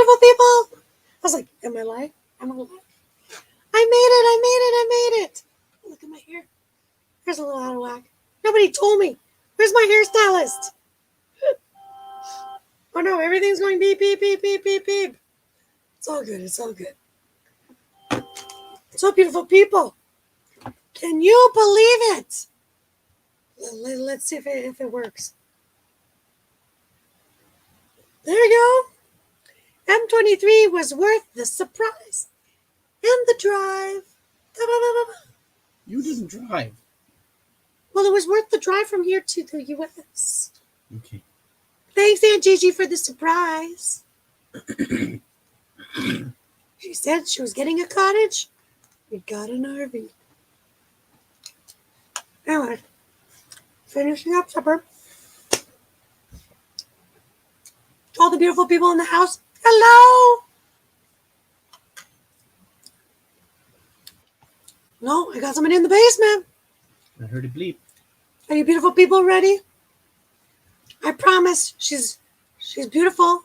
beautiful people. I was like, am I alive? I'm alive. I made it. I made it. I made it. Look at my hair. Here's a little out of whack. Nobody told me. Where's my hairstylist? Oh no, everything's going beep, beep, beep, beep, beep, beep. It's all good. It's all good. So beautiful people. Can you believe it? Let's see if it works. There you go. M23 was worth the surprise and the drive. Da-da-da-da-da. You didn't drive. Well, it was worth the drive from here to the U.S. Okay. Thanks, Aunt Gigi, for the surprise. She said she was getting a cottage. We got an RV. Anyway, finishing up supper. All the beautiful people in the house, hello! No, I got someone in the basement. I heard it bleep. Are you beautiful people ready? I promise she's beautiful.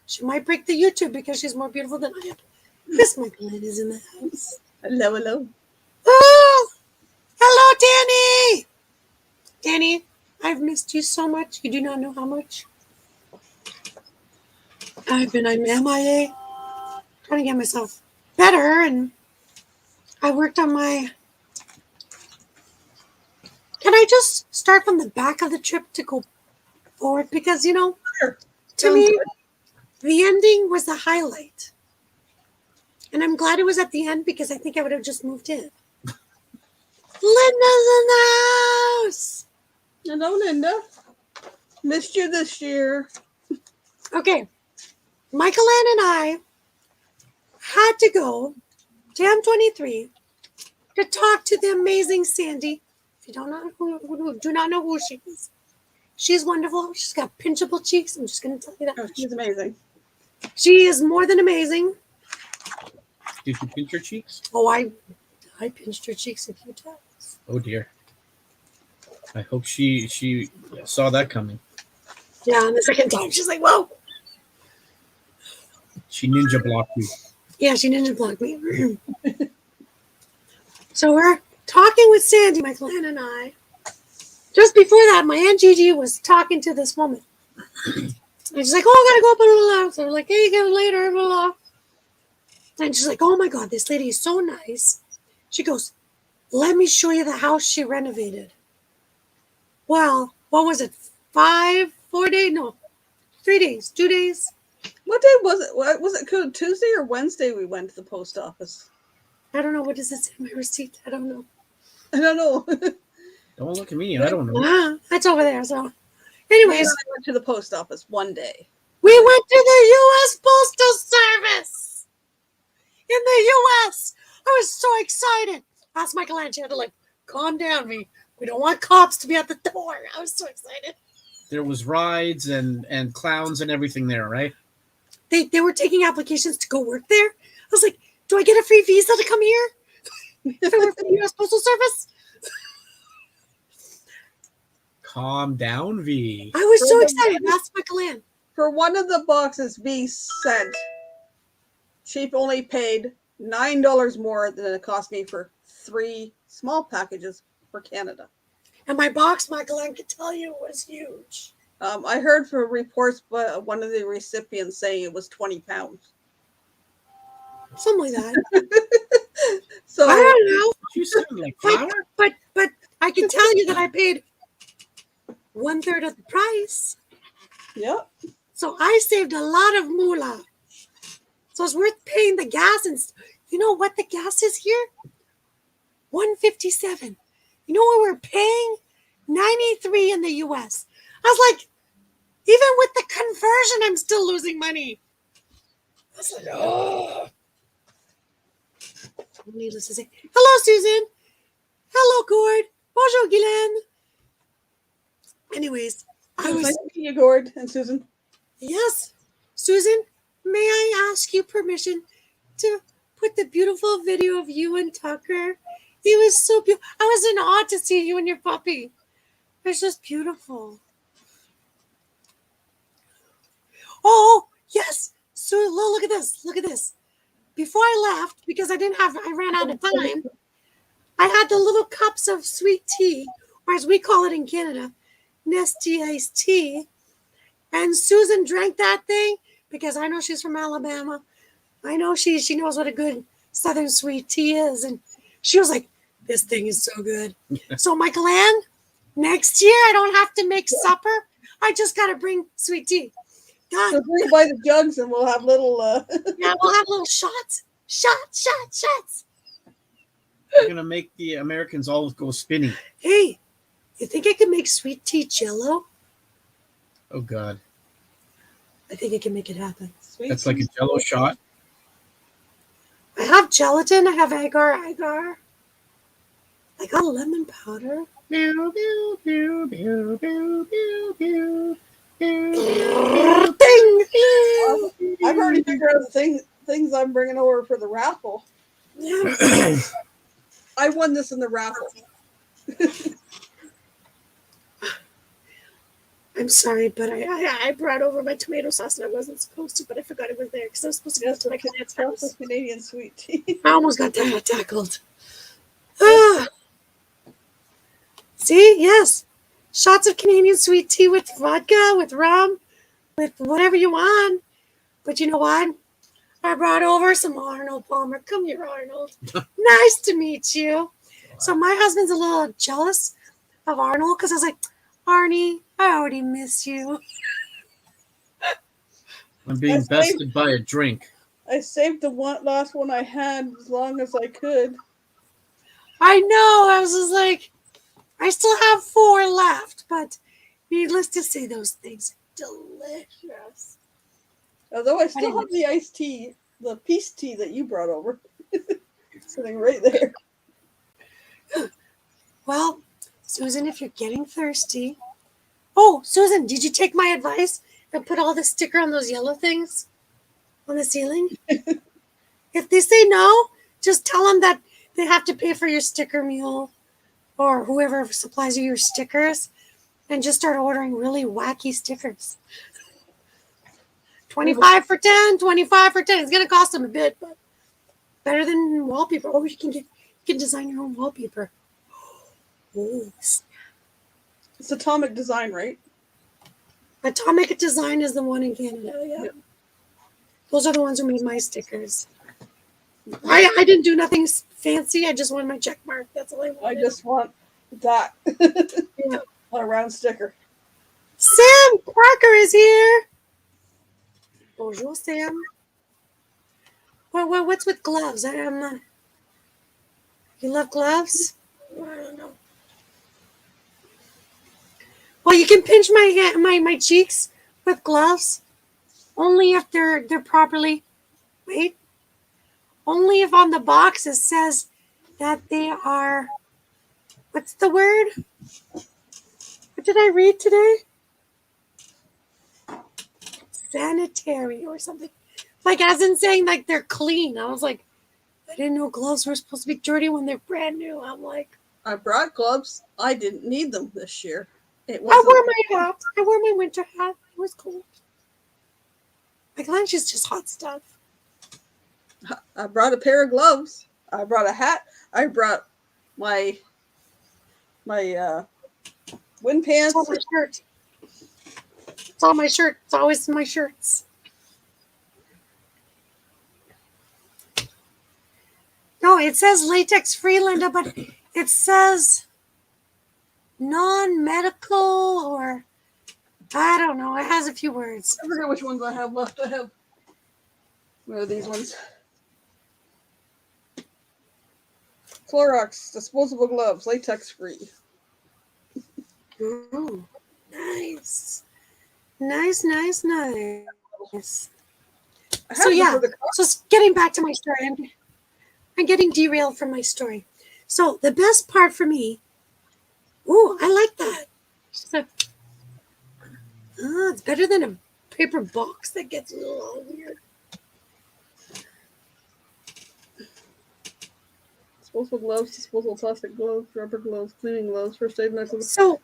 She might break the YouTube because she's more beautiful than I am. Miss Michaelin is in the house. Hello, hello. Oh! Hello, Danny! Danny, I've missed you so much. You do not know how much. I've been MIA, trying to get myself better, and I worked on my... Can I just start from the back of the trip to go forward? Because, you know, Sure. to Sounds me, good. the ending was the highlight. And I'm glad it was at the end because I think I would have just moved in. Linda's in the house! Hello, Linda. Missed you this year. Okay. Michael Ann and I had to go to M23 to talk to the amazing Sandy. If you don't know who do not know who she is, she's wonderful. She's got pinchable cheeks. I'm just going to tell you that. Oh, she's amazing. She is more than amazing. Did you pinch your cheeks? Oh, I pinched her cheeks a few times. Oh dear. I hope she saw that coming. Yeah, and the second time she's like, whoa. She ninja blocked you. Yeah, she ninja blocked me. So we're talking with Sandy, Michael Ann and I. Just before that, my Aunt Gigi was talking to this woman. And she's like, oh, I gotta go, blah, blah, blah. So we're like, hey, get it later, blah, blah. And she's like, oh my God, this lady is so nice. She goes, let me show you the house she renovated. Well, what was it? 4 days? No, 3 days, 2 days. What day was it? What was it? Cool. Tuesday or Wednesday we went to the post office. I don't know. What does it say in my receipt? I don't know. I don't know. Don't look at me. I don't know. Ah, that's over there. So, anyways, I went to the post office one day. we went to the U.S. Postal Service in the U.S. I was so excited. Asked Michael Ann, she had to like, calm down, we don't want cops to be at the door. I was so excited. There was rides and clowns and everything there, right? They were taking applications to go work there. I was like, do I get a free visa to come here if I work for the U.S. Postal Service? Calm down, V. I was so excited. Asked Michael Ann. For one of the boxes V sent, Chief only paid $9 more than it cost me for 3 small packages for Canada. And my box, Michael Ann could tell you, was huge. I heard from reports, but one of the recipients saying it was 20 pounds. Something like that. So I don't know. You sound like flour? But I can tell you that I paid 1/3 of the price. Yep. So I saved a lot of moolah. So it's worth paying the gas. And you know what the gas is here? $1.57. You know what we're paying? $93 in the U.S. I was like, even with the conversion, I'm still losing money. I was like, oh. Needless to say. Hello, Susan. Hello, Gord. Bonjour, Guylaine. Anyways, I was... Nice to meet you, Gord and Susan. Yes. Susan, may I ask you permission to put the beautiful video of you and Tucker? It was so beautiful. I was in awe to see you and your puppy. It was just beautiful. Oh, yes. So look look at this. Look at this. Before I left, because I ran out of time, I had the little cups of sweet tea, or as we call it in Canada, Nestea iced tea. And Susan drank that thing because I know she's from Alabama. I know she knows what a good Southern sweet tea is. And she was like, this thing is so good. So, Michael Ann, next year I don't have to make supper. I just got to bring sweet tea. So God. bring by the jugs and we'll have little. Yeah, we'll have little shots. Shots. You're gonna make the Americans all go spinning. Hey, you think I can make sweet tea jello? Oh God, I think I can make it happen. Sweet that's like a tea. Jello shot. I have gelatin. I have agar. I got lemon powder. Pew, pew, pew, pew, pew, pew, pew, Ding! I've already figured out the things I'm bringing over for the raffle. Yeah. I won this in the raffle. I'm sorry, but I brought over my tomato sauce and I wasn't supposed to, but I forgot it was there because I was supposed to go to my Canadian's That's house. the Canadian sweet tea. I almost got tackled. Ah. See, yes. Shots of Canadian sweet tea with vodka, with rum, with whatever you want. But you know what? I brought over some Arnold Palmer. Come here, Arnold. Nice to meet you. So my husband's a little jealous of Arnold because I was like, Arnie, I already miss you. I'm being bested by a drink. I saved the last one I had as long as I could. I know. I was just like, I still have 4 left, but needless to say, those things are delicious. Although I still have the iced tea, the peace tea that you brought over. Sitting right there. Well, Susan, if you're getting thirsty. Oh, Susan, did you take my advice and put all the sticker on those yellow things on the ceiling? If they say no, just tell them that they have to pay for your sticker mule or whoever supplies you your stickers and just start ordering really wacky stickers. 25 for 10, 25 for 10. It's going to cost them a bit, but better than wallpaper. Oh, you can design your own wallpaper. Oh, It's Atomic Design, right? Atomic Design is the one in Canada, yeah. Yep. Those are the ones who made my stickers. I didn't do nothing fancy. I just wanted my check mark. That's all I wanted. I just want that. Yeah. On a round sticker. Sam Parker is here. Bonjour, Sam. What's with gloves? I'm not. You love gloves? I don't know. Well, you can pinch my cheeks with gloves, only if they're properly. Wait. Only if on the box it says that they are. What's the word? What did I read today? Sanitary or something. Like as in saying like they're clean. I was like, I didn't know gloves were supposed to be dirty when they're brand new. I'm like, I brought gloves. I didn't need them this year. I wore my hat. I wore my winter hat. It was cold. My lunch is just hot stuff. I brought a pair of gloves. I brought a hat. I brought my wind pants. It's on my shirt. It's on my shirt. It's always in my shirts. No, it says latex free, Linda, but it says non-medical or I don't know. It has a few words. I forget which ones I have left. I have what are these ones? Clorox disposable gloves, latex free. Oh, nice. Nice. So yeah, so getting back to my story, I'm getting derailed from my story. So the best part for me, ooh, I like that. So, it's better than a paper box that gets a little weird. Disposable gloves, disposable plastic gloves, rubber gloves, cleaning gloves, first aid medicine. So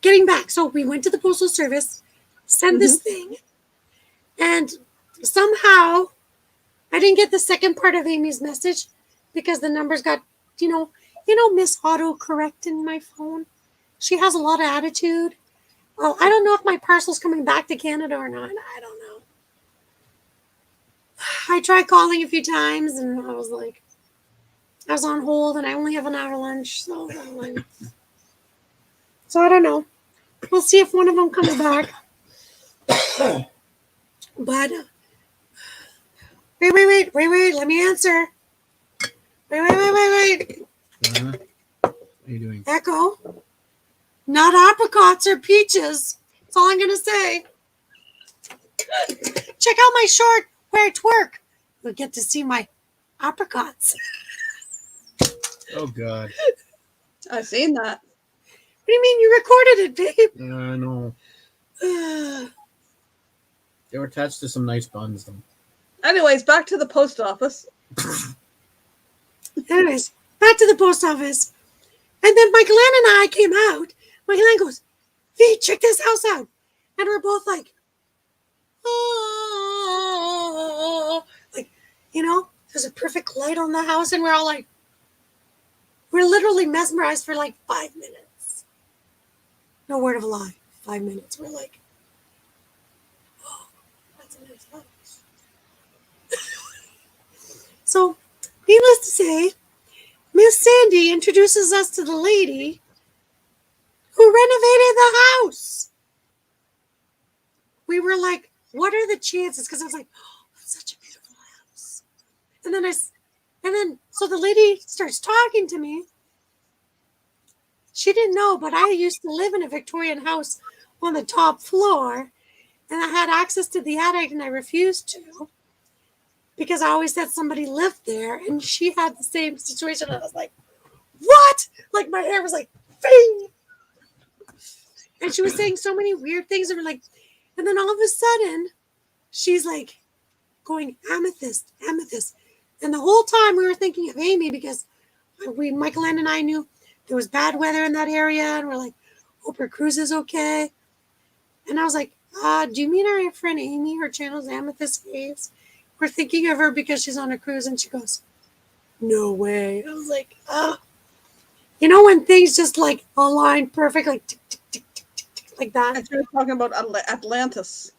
getting back, so we went to the postal service, sent this thing, And somehow I didn't get the second part of Amy's message because the numbers got, Miss autocorrect in my phone. She has a lot of attitude. Well, I don't know if my parcel's coming back to Canada or not. I don't know. I tried calling a few times and I was on hold and I only have an hour lunch. So I don't know. We'll see if one of them comes back. But wait. Let me answer. Wait. What are you doing? Echo. Not apricots or peaches. That's all I'm going to say. Check out my short where I twerk. You'll get to see my apricots. Oh, God. I've seen that. What do you mean you recorded it, babe? I know. They were attached to some nice buns, though. Anyways, back to the post office. Anyways, back to the post office. And then Michael Ann and I came out. Michael Ann goes, "V, check this house out." And we're both like, oh. There's a perfect light on the house. And we're all like, we're literally mesmerized for like 5 minutes. No word of a lie. 5 minutes. We're like, oh, that's a nice house. So, needless to say, Miss Sandy introduces us to the lady who renovated the house. We were like, what are the chances? Because I was like, oh, that's such a beautiful house. And then so the lady starts talking to me. She didn't know, but I used to live in a Victorian house on the top floor, and I had access to the attic, and I refused to because I always said somebody lived there, and she had the same situation. And I was like, what? Like my hair was like, bing! And she was saying so many weird things, and we're like, and then all of a sudden, she's like going amethyst. And the whole time we were thinking of Amy because Michael Ann and I knew there was bad weather in that area, and we're like, hope her cruise is okay. And I was like, do you mean our friend Amy? Her channel's Amethyst Caves. We're thinking of her because she's on a cruise. And she goes, no way. I was like, when things just like align perfect, like tick, tick, tick, tick, tick, tick, like that. And she was talking about Atlantis.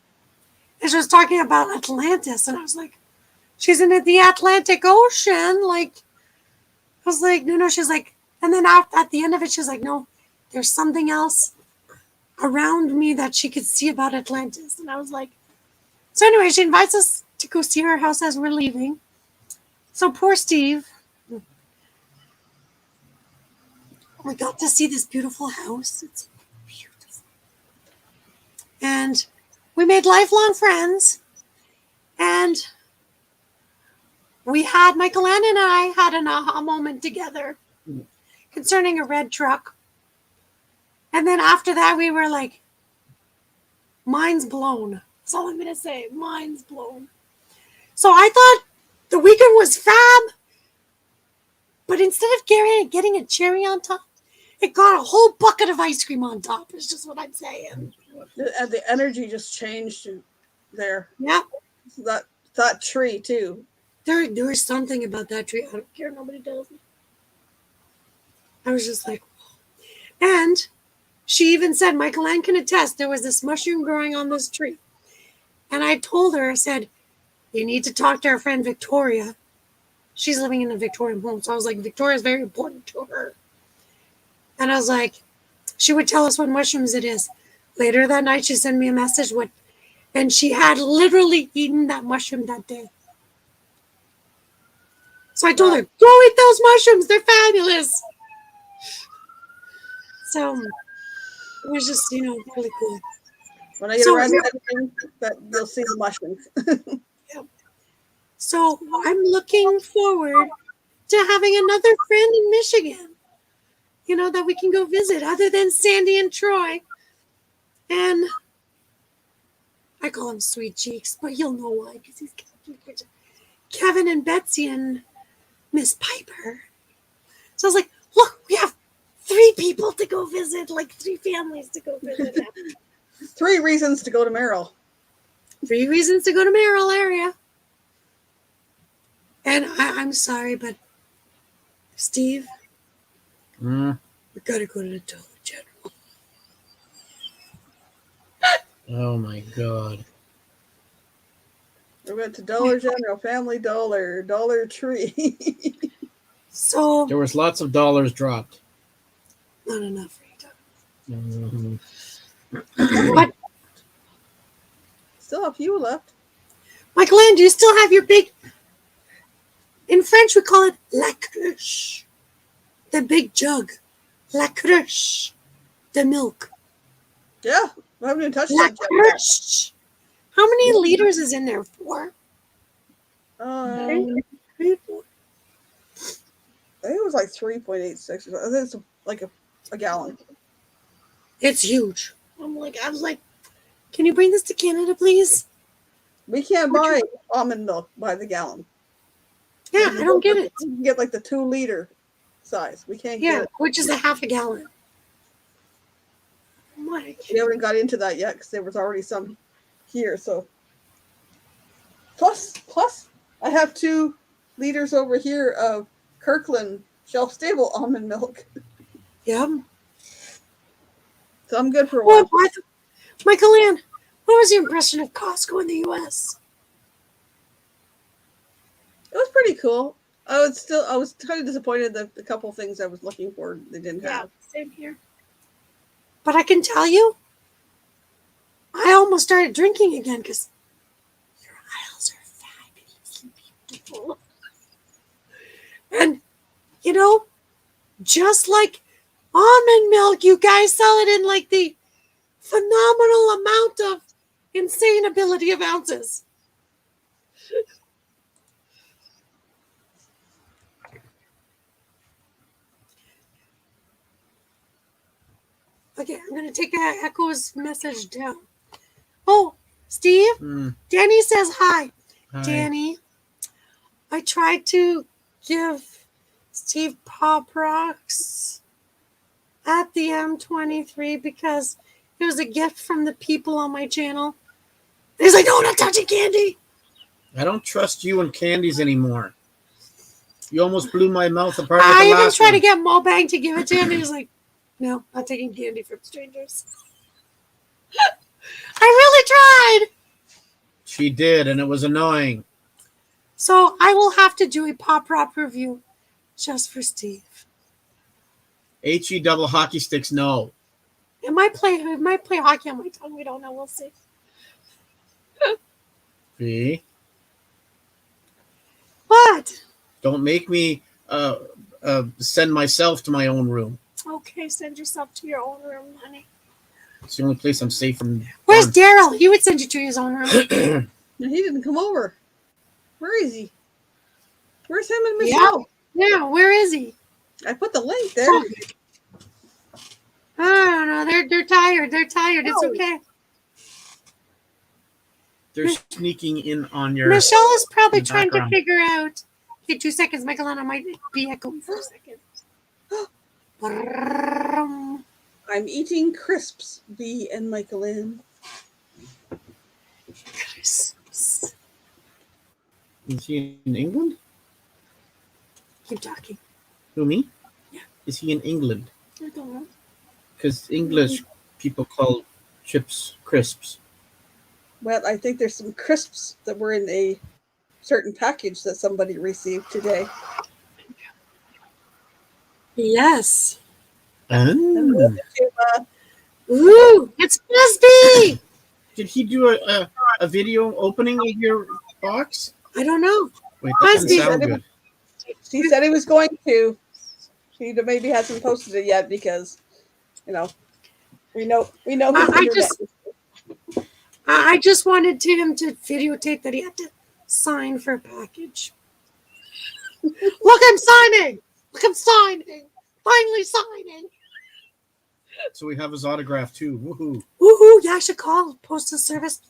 And she was talking about Atlantis. And I was like, she's in the Atlantic Ocean. Like, I was like, no. She's like, and then at the end of it, she's like, no, there's something else around me that she could see about Atlantis. And I was like, so anyway, she invites us to go see her house as we're leaving. So poor Steve. We got to see this beautiful house. It's beautiful. And we made lifelong friends. And Michael Ann and I had an aha moment together concerning a red truck. And then after that, we were like, mind's blown. That's all I'm going to say. Mind's blown. So I thought the weekend was fab. But instead of getting a cherry on top, it got a whole bucket of ice cream on top. Is just what I'm saying. The energy just changed there. Yeah. That tree, too. There was something about that tree. I don't care. Nobody tells me. I was just like, whoa. And she even said, Michael Ann can attest, there was this mushroom growing on this tree. And I told her, I said, you need to talk to our friend Victoria. She's living in a Victorian home. So I was like, Victoria's very important to her. And I was like, she would tell us what mushrooms it is. Later that night, she sent me a message and she had literally eaten that mushroom that day. So I told her, go eat those mushrooms. They're fabulous. So it was just, really cool. When I get around to editing, that you'll see the mushrooms. Yeah. So I'm looking forward to having another friend in Michigan, that we can go visit other than Sandy and Troy. And I call him Sweet Cheeks, but you'll know why, because he's Kevin and Betsy and Miss Piper. So I was like, look, we have 3 people to go visit, like 3 families to go visit. 3 reasons to go to Merrill. 3 reasons to go to Merrill area. And I'm sorry, but Steve, Mm. we gotta go to the Dollar General. Oh my God. We went to Dollar General, Family Dollar, Dollar Tree. So There was lots of dollars dropped. not enough for you. Mhm. But Still a few left. Michael Ann, do you still have your big? In French, we call it la cruche, the big jug. La cruche, the milk. Yeah, I haven't even touched La that yet. cruche. How many Yeah. liters is in there? 4? I 3, 4. think it was like 3.86. I think it's like a gallon. It's huge. I was like, can you bring this to Canada, please? We can't buy almond milk by the gallon. Yeah, I don't get it. You can get like the 2-liter size. We can't Yeah, get it. which is a half a gallon. Mike. We haven't got into that yet because there was already some here. So plus, I have 2 liters over here of Kirkland shelf-stable almond milk. Yeah. So I'm good for a Well, while. Michael Ann, what was your impression of Costco in the U.S.? It was pretty cool. I was kind of disappointed that the couple things I was looking for they didn't Yeah, have. same here. But I can tell you, I almost started drinking again because your aisles are fabulously beautiful. And, you know, just like almond milk, you guys sell it in like the phenomenal amount of insane ability of ounces. Okay, I'm going to take Echo's message down. Oh, Steve, Mm. Danny says hi. Hi. Danny, I tried to give Steve Pop Rocks at the M23 because it was a gift from the people on my channel. He's like, no, I'm not touching candy. I don't trust you and candies anymore. You almost blew my mouth apart with I the even last tried one. to get Mobang to give it to him. He was like, no, not taking candy from strangers. I really tried. She did, and it was annoying. So I will have to do a Pop Rock review just for Steve. HE double hockey sticks, no. It might play hockey on my tongue. We don't know. We'll see. See? What? Don't make me send myself to my own room. Okay, send yourself to your own room, honey. It's the only place I'm safe from. Where's Daryl? He would send you to his own room. No, he didn't come over. Where is he? Where's him and Michelle? Yeah, where is he? I put the link there. I don't know. They're tired. They're tired. It's No. okay. They're sneaking in on your. Michelle is probably in the trying to background. figure out. Okay, 2 seconds. Michaelana might be echoing for a second. Brrrrum. I'm eating crisps, B and Michaelin. Crisps. Is he in England? Keep talking. Who, me? Yeah. Is he in England? I don't know. Because English people call chips crisps. Well, I think there's some crisps that were in a certain package that somebody received today. Yes. Oh. Ooh, it's Frisbee. Did he do a video opening of your box? I don't know. Wait, that doesn't Frisbee. sound good. He said he was going to. He maybe hasn't posted it yet because, you know, we know his internet. I just wanted him to videotape that he had to sign for a package. Look, I'm signing. Look, I'm signing. Finally signing. So we have his autograph too. Woohoo! Woohoo! Yeah, I should call postal service.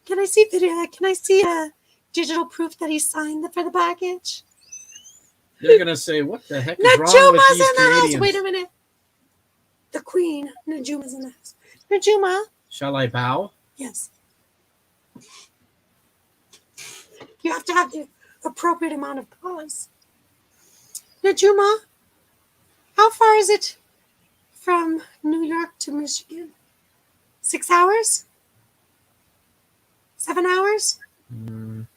Can I see video? Can I see a digital proof that he signed for the package? They're gonna say, "What the heck is wrong with Najuma's these in the house. Canadians?" Wait a minute. The Queen, Najuma's in the house. Najuma. Shall I bow? Yes. You have to have the appropriate amount of pause. Najuma, how far is it from New York to Michigan? 6 hours? 7 hours? Mm,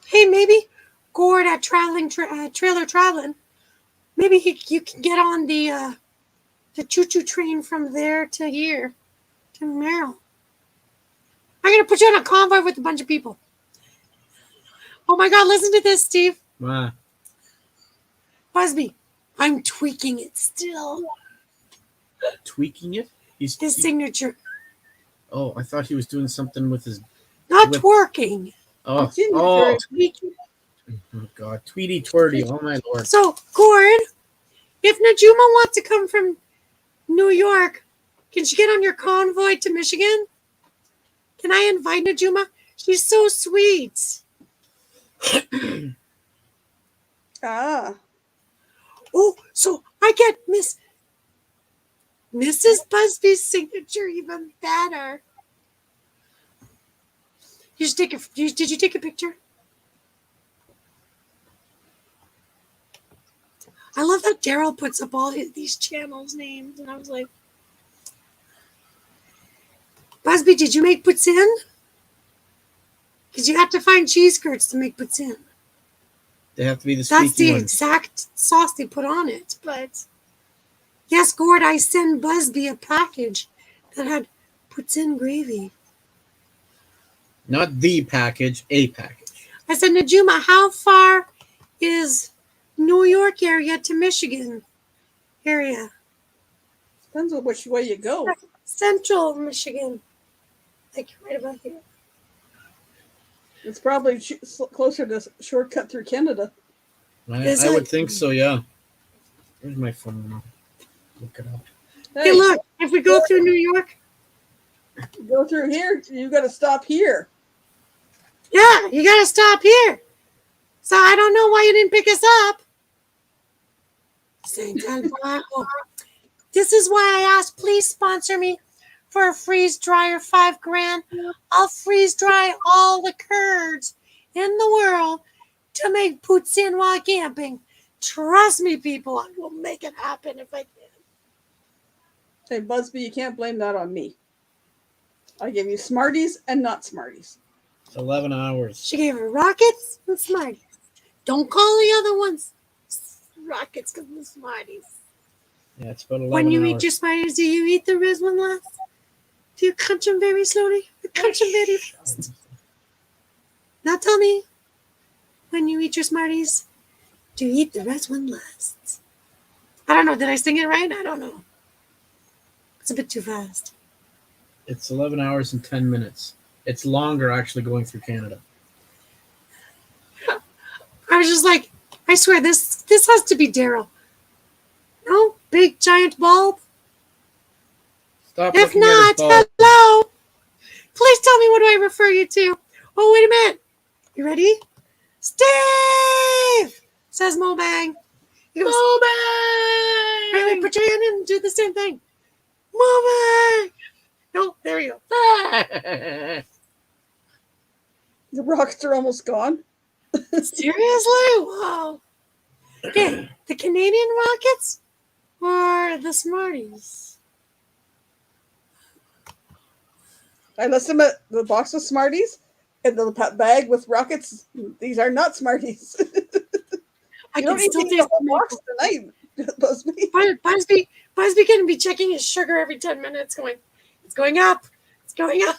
Hey, maybe Gord at Trailer Traveling. Maybe you can get on the choo-choo train from there to here, to Merrill. I'm going to put you on a convoy with a bunch of people. Oh my God, listen to this, Steve. wow. Busby, I'm tweaking it still. Tweaking it? His signature. Oh, I thought he was doing something with his. Not With- twerking. Oh, Signature. Tweaking. oh God, Tweety Twerty. Oh my Lord. So, Gord, if Najuma wants to come from New York, can she get on your convoy to Michigan? Can I invite Najuma? She's so sweet. Ah. Oh, so I get Mrs. Busby's signature even better. Did you take a picture? I love how Daryl puts up all these channels names, and I was like, Busby, did you make poutine? Because you have to find cheese curds to make poutine. They have to be the That's squeaky the ones. exact sauce they put on it. But yes, Gord, I sent Busby a package that had poutine gravy. Not the package, a package. I said, Najuma, how far is New York area to Michigan area? Depends on which way you go. Central Michigan. Like right about here. It's probably closer to shortcut through Canada. I would think so, yeah. Where's my phone? Look it up. Hey, look, if we go through New York. Go through here, you got to stop here. Yeah, you got to stop here. So I don't know why you didn't pick us up. St. This is why I asked, please sponsor me for a freeze dryer, $5,000. I'll freeze dry all the curds in the world to make poutine while camping. Trust me, people, I will make it happen if I can. Hey, Busby, you can't blame that on me. I gave you Smarties and not Smarties. It's 11 hours. She gave her rockets and Smarties. Don't call the other ones rockets because they're Smarties. Yeah, it's about 11 When you hours. eat your Smarties, do you eat the red one last? Do you crunch them very slowly? Or crunch them very fast? Now tell me, when you eat your Smarties, do you eat the red one last? I don't know. Did I sing it right? I don't know. It's a bit too fast. It's 11 hours and 10 minutes. It's longer actually going through Canada. I was just like, I swear, this has to be Daryl. No? Big giant bulb? Stop If looking at not, his ball. hello? Please tell me what do I refer you to? Oh, wait a minute. You ready? Steve! Says Mobang. He goes, Mobang! wait, put your hand in and do the same thing. Mobang! No, there you go. The rockets are almost gone. Seriously? Wow. Okay, the Canadian Rockets or the Smarties? I left them at the box of Smarties and the bag with rockets. These are not Smarties. I You can don't need still to eat taste the the box maple. tonight, Busby. Busby can be checking his sugar every 10 minutes going, it's going up. It's going up.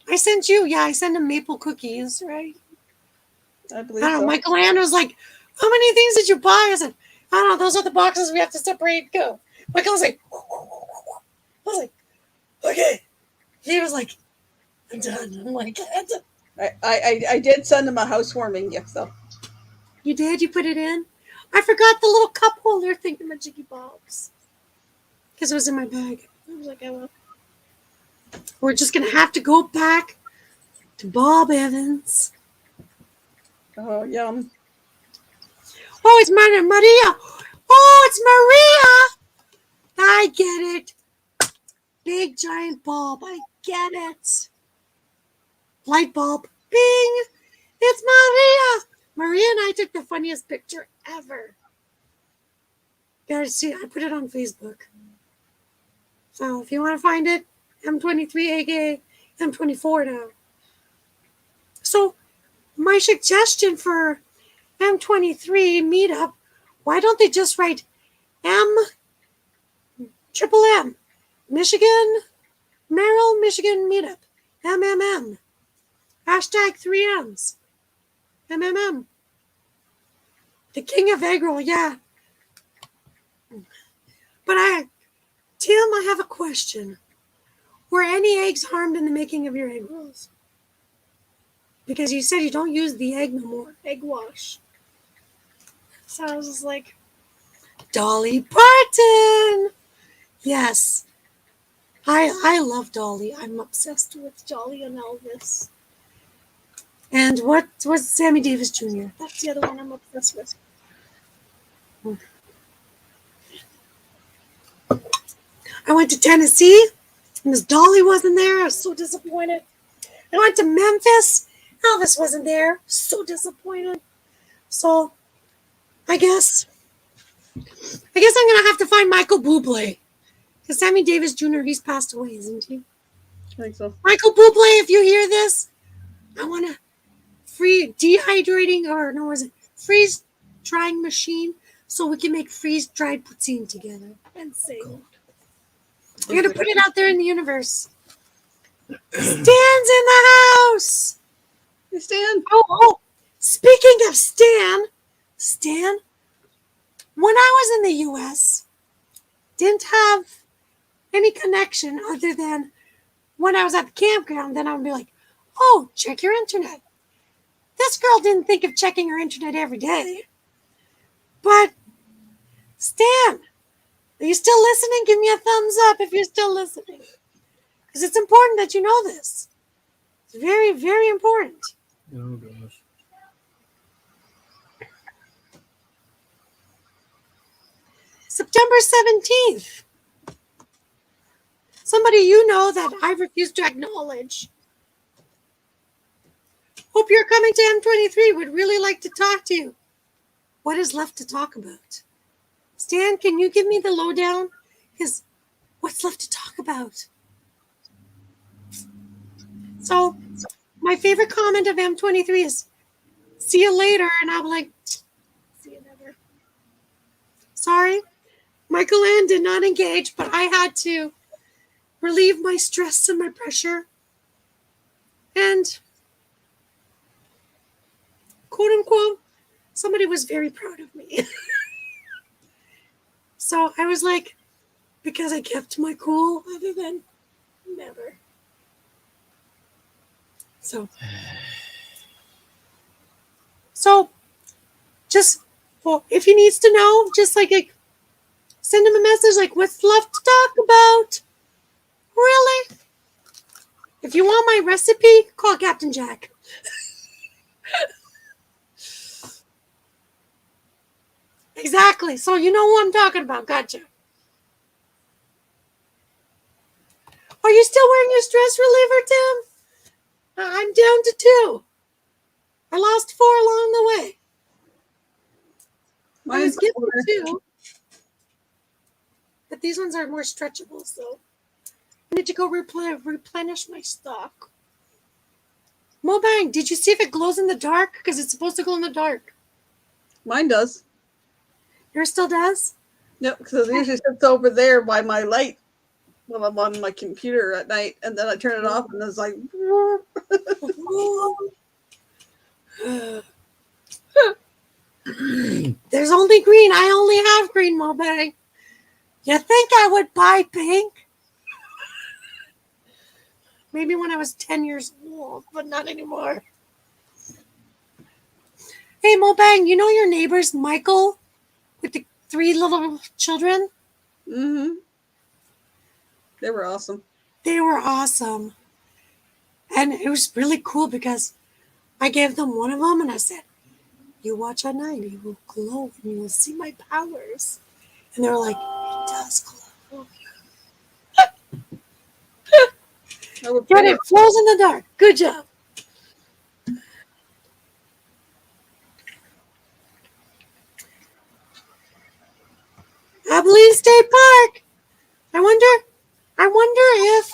I sent him maple cookies, right? I I believe don't know. so. Michael Ann was like, how many things did you buy? I said, I don't know. Those are the boxes we have to separate. Go. Michael was like, I was like, okay. He was like, I'm done. I'm like, I'm done. I did send him a housewarming gift, though. You did? You put it in? I forgot the little cup holder thing in my jiggy box. Because it was in my bag. I was like, oh, well. We're just going to have to go back to Bob Evans. Oh, yum. Oh, it's Maria. Oh, it's Maria. I get it. big giant bulb. I get it. Light bulb. Bing! It's Maria! Maria and I took the funniest picture ever. Gotta see, I put it on Facebook. So if you want to find it, M23, aka M24 now. So my suggestion for M23 Meetup, why don't they just write M Michigan, Merrill, Michigan Meetup, MMM, hashtag 3Ms, MMM. The king of egg roll, yeah. But Tim, I have a question. Were any eggs harmed in the making of your egg rolls? Because you said you don't use the egg no more, egg wash. So I was just like, Dolly Parton! Yes. I love Dolly. I'm obsessed with Dolly and Elvis. And what's Sammy Davis Jr.? That's the other one I'm obsessed with. I went to Tennessee. Miss Dolly wasn't there. I was so disappointed. I went to Memphis. Elvis wasn't there. So disappointed. So I guess I'm gonna have to find Michael Bublé. Because Sammy Davis Jr., he's passed away, isn't he? I think so. Michael Bublé, if you hear this, I want a free dehydrating, or no, was it freeze drying machine so we can make freeze dried poutine together and sing. I'm going to put it out there in the universe. Stan's in the house. Hey, Stan. Oh, speaking of Stan, when I was in the U.S., didn't have any connection other than when I was at the campground. Then I would be like, oh, check your internet. This girl didn't think of checking her internet every day. But, Stan, are you still listening? Give me a thumbs up if you're still listening. Because it's important that you know this. It's very, very important. Oh, gosh. September 17th. Somebody you know that I refuse to acknowledge. Hope you're coming to M23. Would really like to talk to you. What is left to talk about? Stan, can you give me the lowdown? Because what's left to talk about? So, my favorite comment of M23 is, see you later. And I'm like, see you never. Sorry. Michael Ann did not engage, but I had to relieve my stress and my pressure. And, quote unquote, somebody was very proud of me. So I was like, because I kept my cool, other than never. So just, well, if he needs to know, just like send him a message like, what's left to talk about? Really? If you want my recipe, call Captain Jack. Exactly. So you know who I'm talking about. Gotcha. Are you still wearing your stress reliever, Tim? I'm down to 2. I lost 4 along the way. I was given 2. But these ones are more stretchable, so I need to go replenish my stock. Mobang, did you see if it glows in the dark? Because it's supposed to glow in the dark. Mine does. Yours still does? Yep, because it usually sits over there by my light when I'm on my computer at night, and then I turn it off, and it's like. There's only green. I only have green, Mobang. You think I would buy pink? Maybe when I was 10 years old, but not anymore. Hey, Mobang, you know your neighbors, Michael, with the 3 little children? Mm-hmm. They were awesome. They were awesome. And it was really cool because I gave them one of them and I said, you watch at night, it will glow and you will see my powers. And they were like, it does glow. I would Get it? Flows in the dark. Good job. Abilene State Park. I wonder if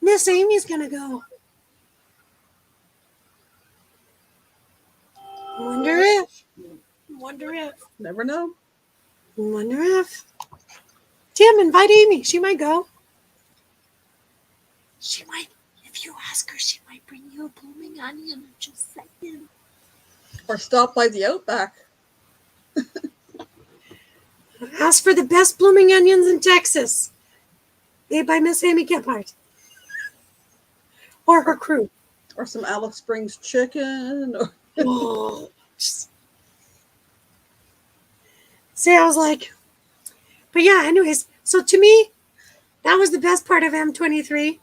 Miss Amy's gonna go. Wonder if. Never know. Wonder if. Tim, invite Amy. She might go. She might. If you ask her, she might bring you a blooming onion in just a second. Or stop by the Outback. Ask for the best blooming onions in Texas. Made by Miss Amy Gephardt. Or her crew. Or some Alice Springs chicken. Or Oh. See, I was like, but yeah, anyways, so to me, that was the best part of M23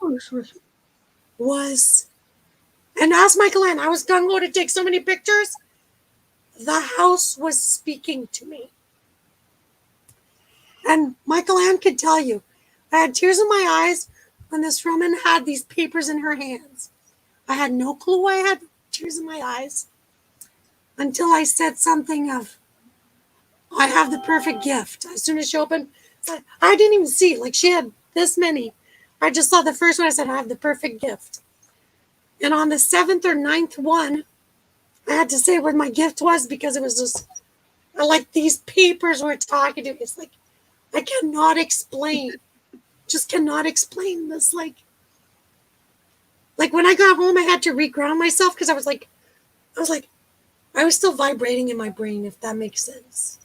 was, and ask Michael Ann, I was gung-ho to take so many pictures. The house was speaking to me. And Michael Ann could tell you, I had tears in my eyes when this woman had these papers in her hands. I had no clue why I had tears in my eyes until I said something of, I have the perfect gift. As soon as she opened, I didn't even see, like she had this many. I just saw the first one. I said, I have the perfect gift. And on the 7th or 9th one, I had to say what my gift was because it was just, like these papers were talking to me. It's like, I cannot explain. Just cannot explain this. Like when I got home, I had to reground myself because I was still vibrating in my brain, if that makes sense.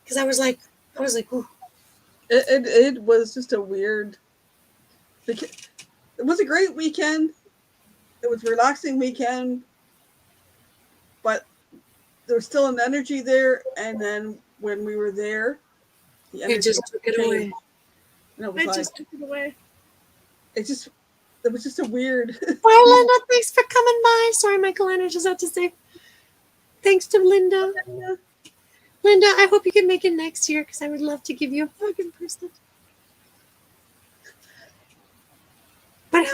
Because I was like, ooh. It was just a weird. It was a great weekend. It was a relaxing weekend, but there was still an energy there. And then when we were there, the energy just took it away. And it was just took it away. It was just a weird. Bye, Linda. Thanks for coming by. Sorry, Michael Ann, I just had to say thanks to Linda. Linda, I hope you can make it next year because I would love to give you a hug in person. But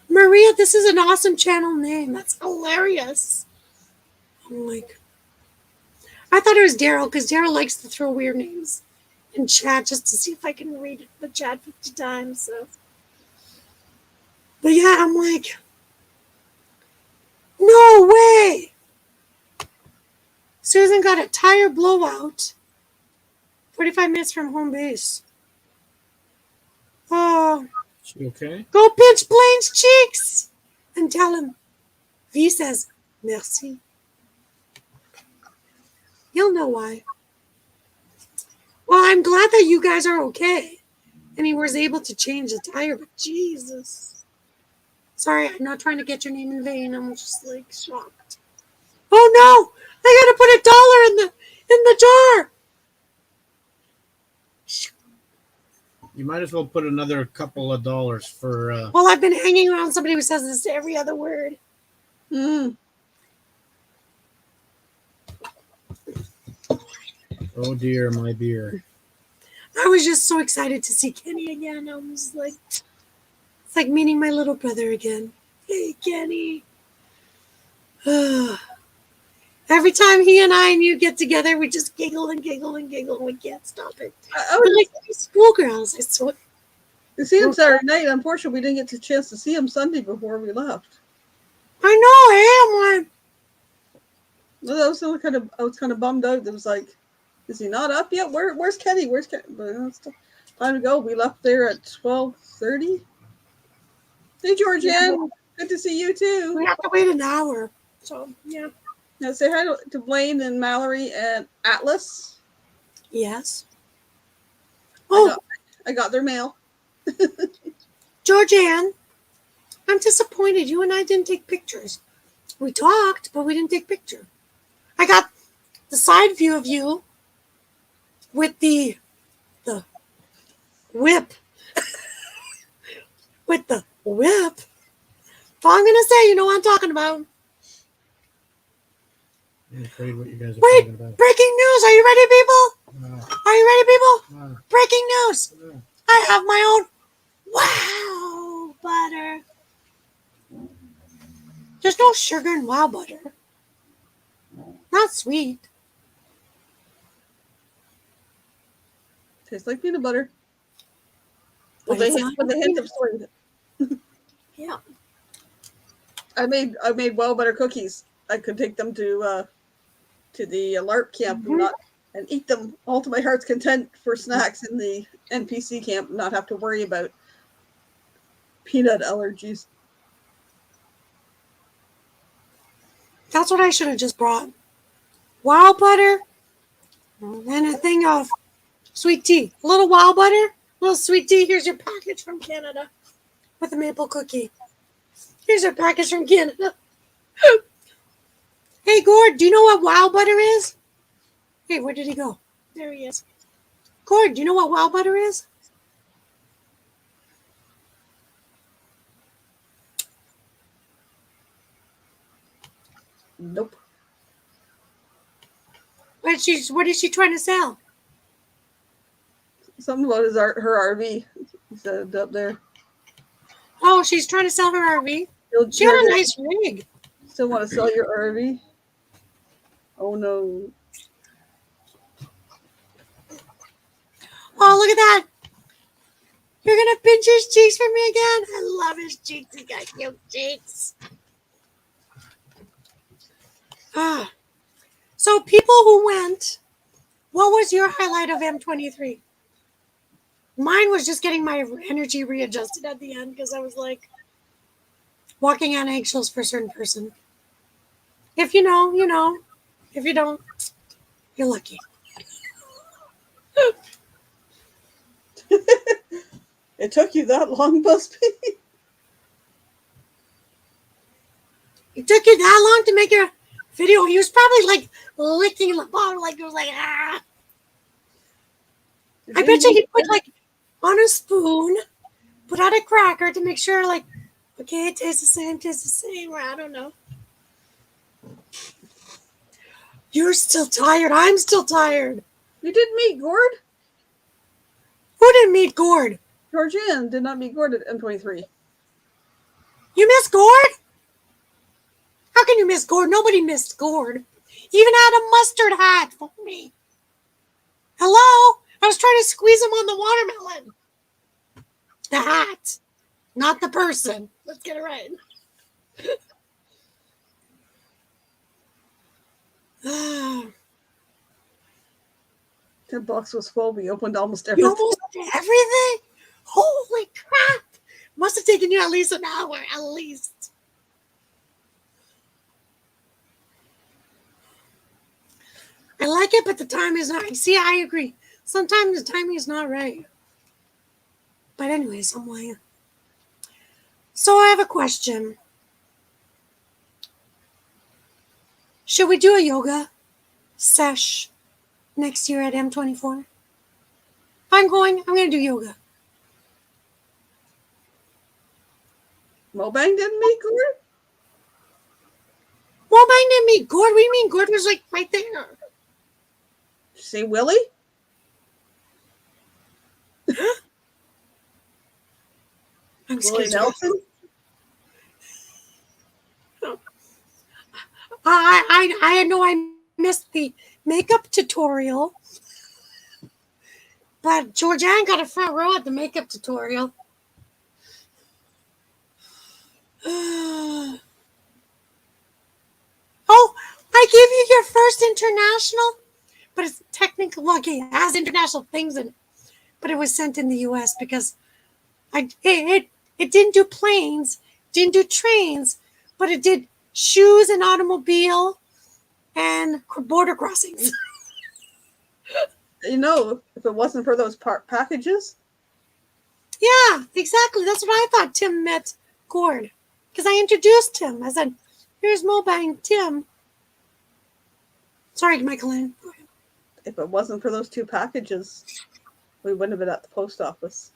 Maria, this is an awesome channel name. That's hilarious. I'm like, I thought it was Daryl because Daryl likes to throw weird names in chat just to see if I can read the chat 50 times. So, but yeah, I'm like, no way. Susan got a tire blowout 45 minutes from home base. Oh. She okay? Go pinch Blaine's cheeks and tell him. V says, merci. He'll know why. Well, I'm glad that you guys are okay. And he was able to change the tire, but Jesus. Sorry, I'm not trying to get your name in vain. I'm just like shocked. Oh no! I gotta put $1 in the jar. You might as well put another couple of dollars for. Well, I've been hanging around somebody who says this to every other word. Oh dear, my dear. I was just so excited to see Kenny again. I was like, it's like meeting my little brother again. Hey, Kenny. Every time he and I and you get together, we just giggle and giggle and giggle. We can't stop it. We're like schoolgirls. I swear. We see him Saturday night. Unfortunately, we didn't get the chance to see him Sunday before we left. I know. I was kind of bummed out. It was like, is he not up yet? Where's Kenny? Where's Kenny? But it's time to go. We left there at 12:30. Hey, Georgianne. Good to see you too. We have to wait an hour. So yeah. Now say hi to Blaine and Mallory and Atlas. Yes. Oh, I got their mail. Georgianne, I'm disappointed. You and I didn't take pictures. We talked, but we didn't take picture. I got the side view of you with the whip. With the whip. All I'm gonna say, you know what I'm talking about. I'm afraid what you guys are Wait, talking about. breaking news. Are you ready, people? Are you ready, people? Breaking news. I have my own wow butter. There's no sugar in wow butter. Not sweet. Tastes like peanut butter. But With it's a not hint of soy. Yeah. I made well butter cookies. I could take them to the LARP camp and eat them all to my heart's content for snacks in the NPC camp and not have to worry about peanut allergies. That's what I should have just brought. Wow butter and a thing of sweet tea. A little wow butter, a little sweet tea. Here's your package from Canada with a maple cookie. Here's our package from Canada. Hey, Gord, do you know what wow butter is? Hey, where did he go? There he is. Gord, do you know what wow butter is? Nope. What is she trying to sell? Something about her RV. He said up there. Oh, she's trying to sell her RV. She had a nice rig. Still want to sell your RV? Oh no. Oh, look at that. You're going to pinch his cheeks for me again? I love his cheeks. He got cute cheeks. So people who went, what was your highlight of M23? Mine was just getting my energy readjusted at the end because I was like walking on eggshells for a certain person. If you know, you know. If you don't, you're lucky. It took you that long, Busby? It took you that long to make your video? He was probably like licking the bottle, like it was like, ah. I bet you he put like on a spoon, put out a cracker to make sure, like, okay, it tastes the same, or I don't know. You're still tired. I'm still tired. You didn't meet Gord? Who didn't meet Gord? Georgianne did not meet Gord at M23. You missed Gord? How can you miss Gord? Nobody missed Gord. He even had a mustard hat for me. Hello? I was trying to squeeze him on the watermelon. The hat, not the person. Let's get it right. The box was full. We opened almost You everything. almost did everything? Holy crap. Must have taken you at least an hour, at least. I like it, but the time is not. See, I agree. Sometimes the timing is not right. But anyways, I'm lying. So I have a question. Should we do a yoga sesh next year at M24? If I'm going to do yoga. Mobang didn't meet Gord? Mobang didn't meet Gord. What do you mean? Gord was like right there. Did you see Willie? I'm Willie scared. Nelson? I know I missed the makeup tutorial, but Georgianne got a front row at the makeup tutorial. Oh, I gave you your first international, but it's technically, well, okay, it has international things in it, but it was sent in the U.S. because it didn't do planes, didn't do trains, but it did shoes and automobile and border crossings. You know, if it wasn't for those packages. Yeah, exactly. That's what I thought Tim met Gord. Because I introduced him. I said, here's Mobang Tim. Sorry, Michael. If it wasn't for those two packages, we wouldn't have been at the post office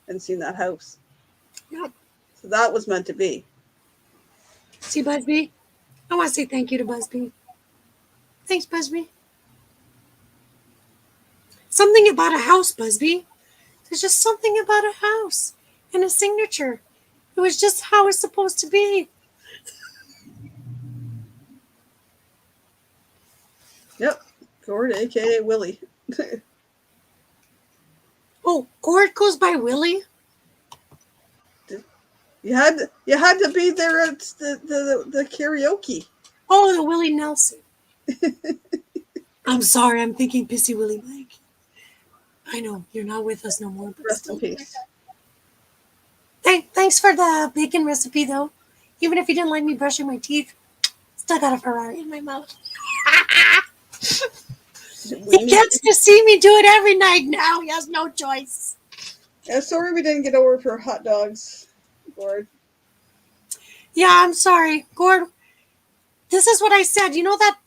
and seen that house. Yep. So that was meant to be. See, Busby? I want to say thank you to Busby. Thanks, Busby. Something about a house, Busby. There's just something about a house and a signature It was just how it's supposed to be. Yep. Gord, aka Willie. Oh, Gord goes by Willie? You had to be there at the karaoke. Oh, the Willie Nelson. I'm sorry, I'm thinking Pissy Willie Mike. I know, you're not with us no more. But Rest still. in peace. Thanks for the bacon recipe, though. Even if you didn't like me brushing my teeth, still got a Ferrari in my mouth. He gets to see me do it every night now. He has no choice. Yeah, sorry we didn't get over for hot dogs, Gord. Yeah, I'm sorry. Gord, this is what I said. You know that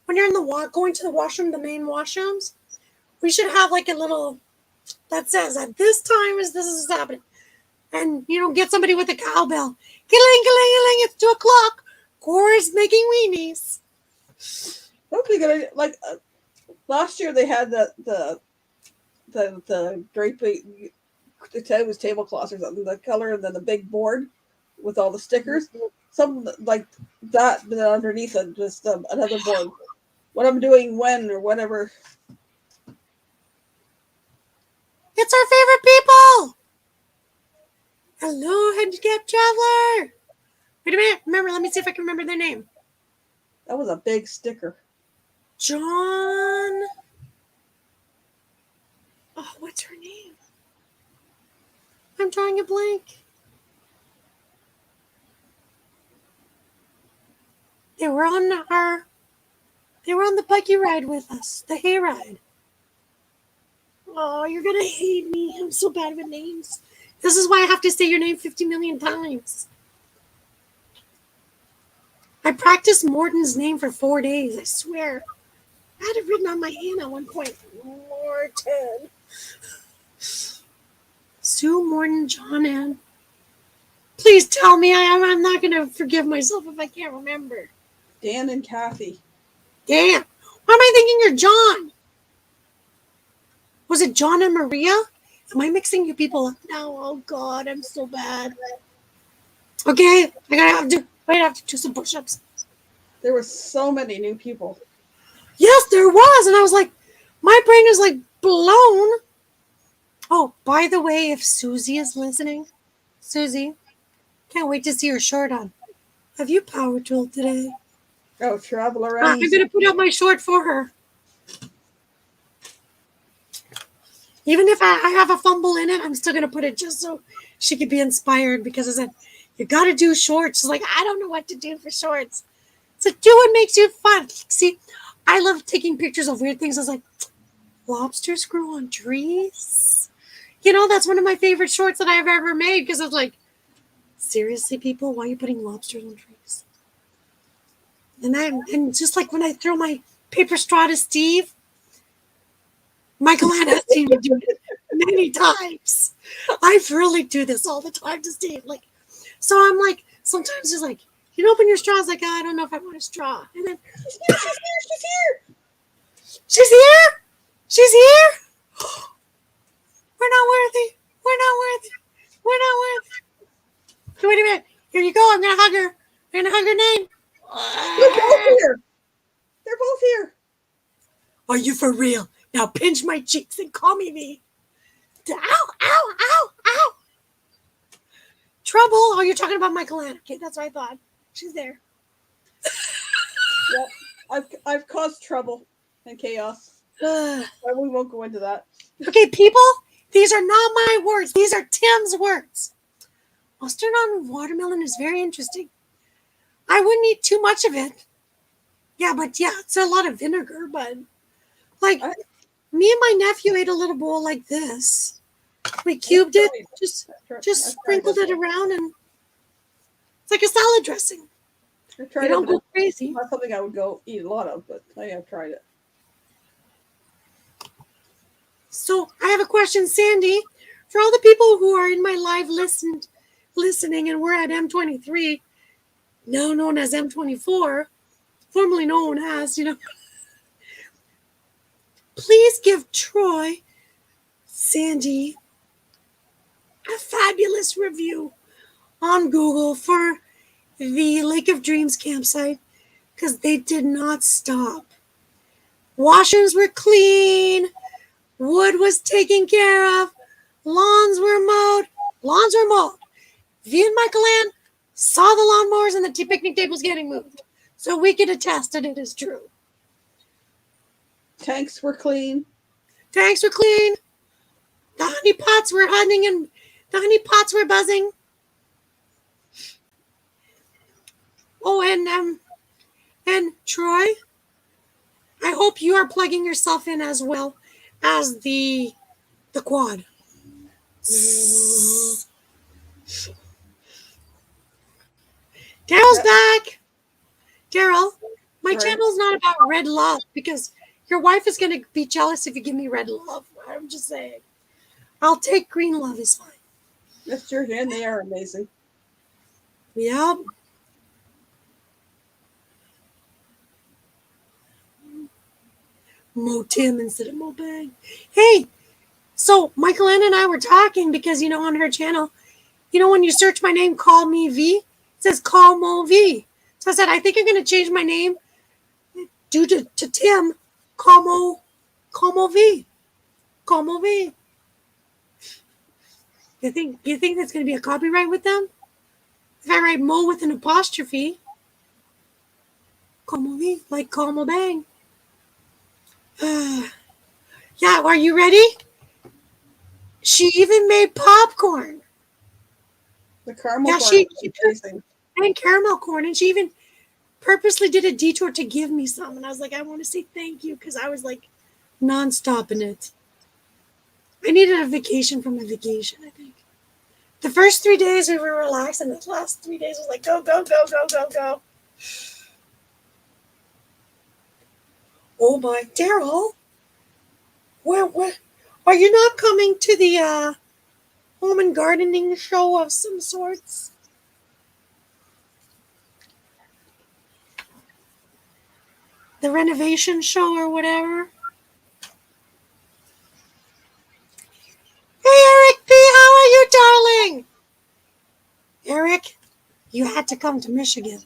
when you're in the going to the washroom, the main washrooms, we should have like a little that says at this time this is happening. And, get somebody with a cowbell. Giling, it's 2 o'clock. Gord's making weenies. Hopefully, like last year they had the drape. It was tablecloths or something. The color and then the big board with all the stickers. Something like that, but then underneath it, just another board. What I'm doing when or whatever. It's our favorite people. Hello, handicap traveler. Wait a minute. Remember, let me see if I can remember their name. That was a big sticker. John. Oh, what's her name? I'm drawing a blank. They were on the buggy ride with us, the hay ride. Oh, you're gonna hate me. I'm so bad with names. This is why I have to say your name 50 million times. I practiced Morton's name for 4 days, I swear. I had it written on my hand at one point. Morton. Sue Morton John Ann. Please tell me I'm not going to forgive myself if I can't remember. Dan and Kathy. Damn. Why am I thinking you're John? Was it John and Maria? Am I mixing you people up now? Oh, God, I'm so bad. Okay, I have to do some push-ups. There were so many new people. Yes, there was. And I was like, my brain is like blown. Oh, by the way, if Susie is listening, Susie, can't wait to see her short on. Have you power tooled today? Oh, travel around. I'm going to put up my short for her. Even if I have a fumble in it, I'm still going to put it just so she could be inspired because I said, you got to do shorts. She's like, I don't know what to do for shorts. So do what makes you fun. See, I love taking pictures of weird things. I was like, lobsters grow on trees? That's one of my favorite shorts that I've ever made because I was like, seriously, people, why are you putting lobsters on trees? And just like when I throw my paper straw to Steve, Michael Ann has seen me do it many times. I really do this all the time to Steve. So I'm like, sometimes it's like, open your straw. I was like, I don't know if I want a straw. And then, she's here. She's here? She's here? We're not worthy. Okay, wait a minute. Here you go. I'm going to hug her. I'm going to hug her name. They're both here. They're both here. Are you for real? Now pinch my cheeks and call me V. Ow. Trouble. Oh, you're talking about Michael Ann. Okay, that's what I thought. She's there. Yep. I've caused trouble and chaos. But we won't go into that. Okay, people, these are not my words. These are Tim's words. Mustard on watermelon is very interesting. I wouldn't eat too much of it. Yeah, it's a lot of vinegar, but me and my nephew ate a little bowl like this. We cubed it, just sprinkled it around, and it's like a salad dressing. You don't go crazy. Not something I would go eat a lot of, but I have tried it. So I have a question, Sandy. For all the people who are in my live listening, and we're at M23, now known as M24, formerly known as, please give Troy, Sandy, a fabulous review on Google for the Lake of Dreams campsite because they did not stop. Washrooms were clean, wood was taken care of, lawns were mowed. V and Michael Ann saw the lawnmowers and the picnic tables getting moved. So we could attest that it is true. Tanks were clean. Tanks were clean. The honey pots were hunting and the honey pots were buzzing. Oh, and Troy, I hope you are plugging yourself in as well as the quad. Daryl's back. Daryl, my channel's not about red love because your wife is going to be jealous if you give me red love. I'm just saying. I'll take green love is fine. That's true, and they are amazing. Yep. Mo Tim instead of Mo Bang. Hey, so Michael Ann and I were talking because, on her channel, when you search my name, Call Me V, it says Call Mo V. So I said, I think I'm going to change my name due to Tim, Call Mo V. Call Mo V. You think that's going to be a copyright with them? If I write Mo with an apostrophe, Call Mo V, like Call Mo Bang. Yeah, are you ready? She even made popcorn. The caramel corn she was amazing. And caramel corn, and she even purposely did a detour to give me some. And I was like, I want to say thank you because I was like non-stop in it. I needed a vacation from a vacation, I think. The first 3 days we were relaxed, and the last 3 days was like, go, go, go, go, go, go. Oh my, Daryl, where, are you not coming to the home and gardening show of some sorts? The renovation show or whatever? Hey, Eric P., how are you, darling? Eric, you had to come to Michigan.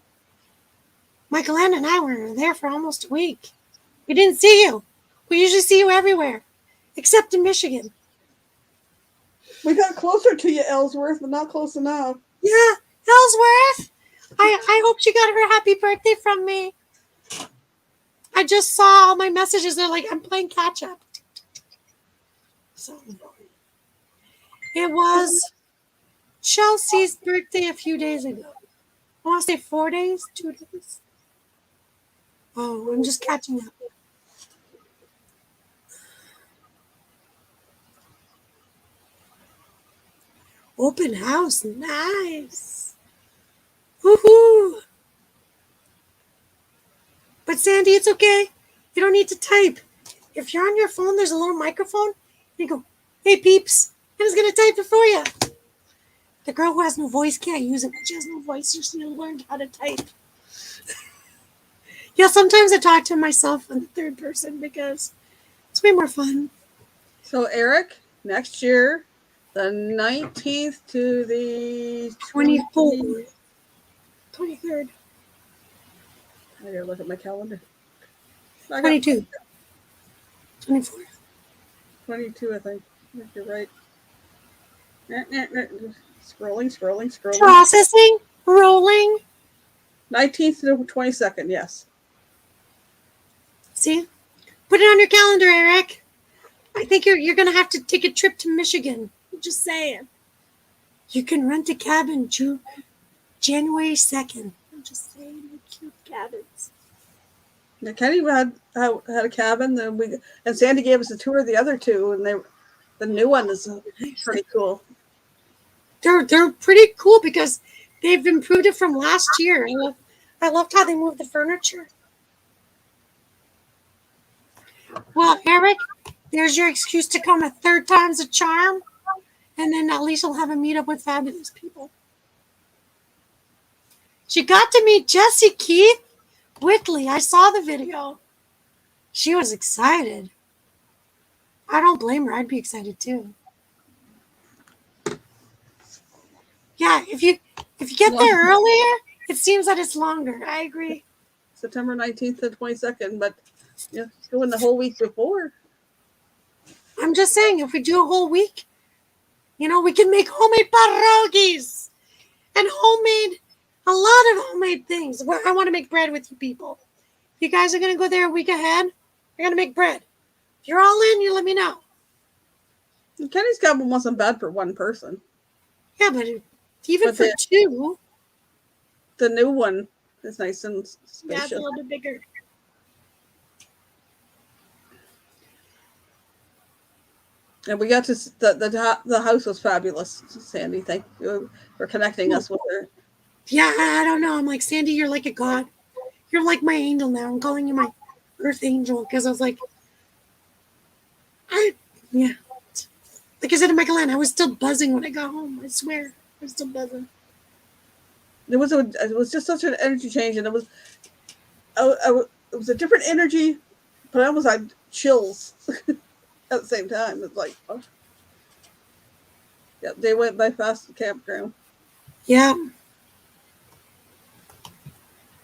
Michael Ann and I were there for almost a week. We didn't see you. We usually see you everywhere, except in Michigan. We got closer to you, Ellsworth, but not close enough. Yeah, Ellsworth. I hope she got her happy birthday from me. I just saw all my messages. They're like, I'm playing catch up. So it was Chelsea's birthday a few days ago. I want to say 4 days, 2 days. Oh, I'm just catching up. Open house, nice. Woohoo! But Sandy, it's okay. You don't need to type. If you're on your phone, there's a little microphone. You go, hey peeps, and it's gonna type it for you. The girl who has no voice can't use it. When she has no voice, she learned how to type. Yeah, sometimes I talk to myself in the third person because it's way more fun. So, Eric, next year, the 19th to the 24th. 23rd. I gotta look at my calendar. 22. 24. 22, I think. I think you're right. Scrolling. Processing. Rolling. 19th to the 22nd, yes. See? Put it on your calendar, Eric. I think you're going to have to take a trip to Michigan. I'm just saying. You can rent a cabin January 2nd. I'm just saying. Cute cabins. Now, Kenny had a cabin, and Sandy gave us a tour of the other two, and the new one is pretty cool. They're pretty cool because they've improved it from last year. I loved how they moved the furniture. Well, Eric, there's your excuse to come a third time's a charm, and then at least you'll have a meetup with fabulous people. She got to meet Jessie Keith Whitley. I saw the video. She was excited. I don't blame her. I'd be excited too. Yeah, if If you get there earlier, it seems that it's longer. I agree. September 19th to 22nd, but yeah, go in the whole week before. I'm just saying, if we do a whole week, we can make homemade pierogies and a lot of homemade things. I want to make bread with you people. If you guys are going to go there a week ahead, we're going to make bread. If you're all in, you let me know. Kenny's cabin wasn't bad for one person. Yeah, but even for two. The new one is nice and spacious. Yeah, it's a little bit bigger. And we got to the house was fabulous, Sandy. Thank you for connecting us with her. Yeah, I don't know. I'm like, Sandy, you're like a god. You're like my angel now. I'm calling you my earth angel because I was like, yeah. Like I said to Michael Ann, I was still buzzing when I got home. I swear, I was still buzzing. It was just such an energy change, and it was a different energy, but I almost had chills at the same time. It's like, oh. Yeah, they went by fast at the campground. Yeah,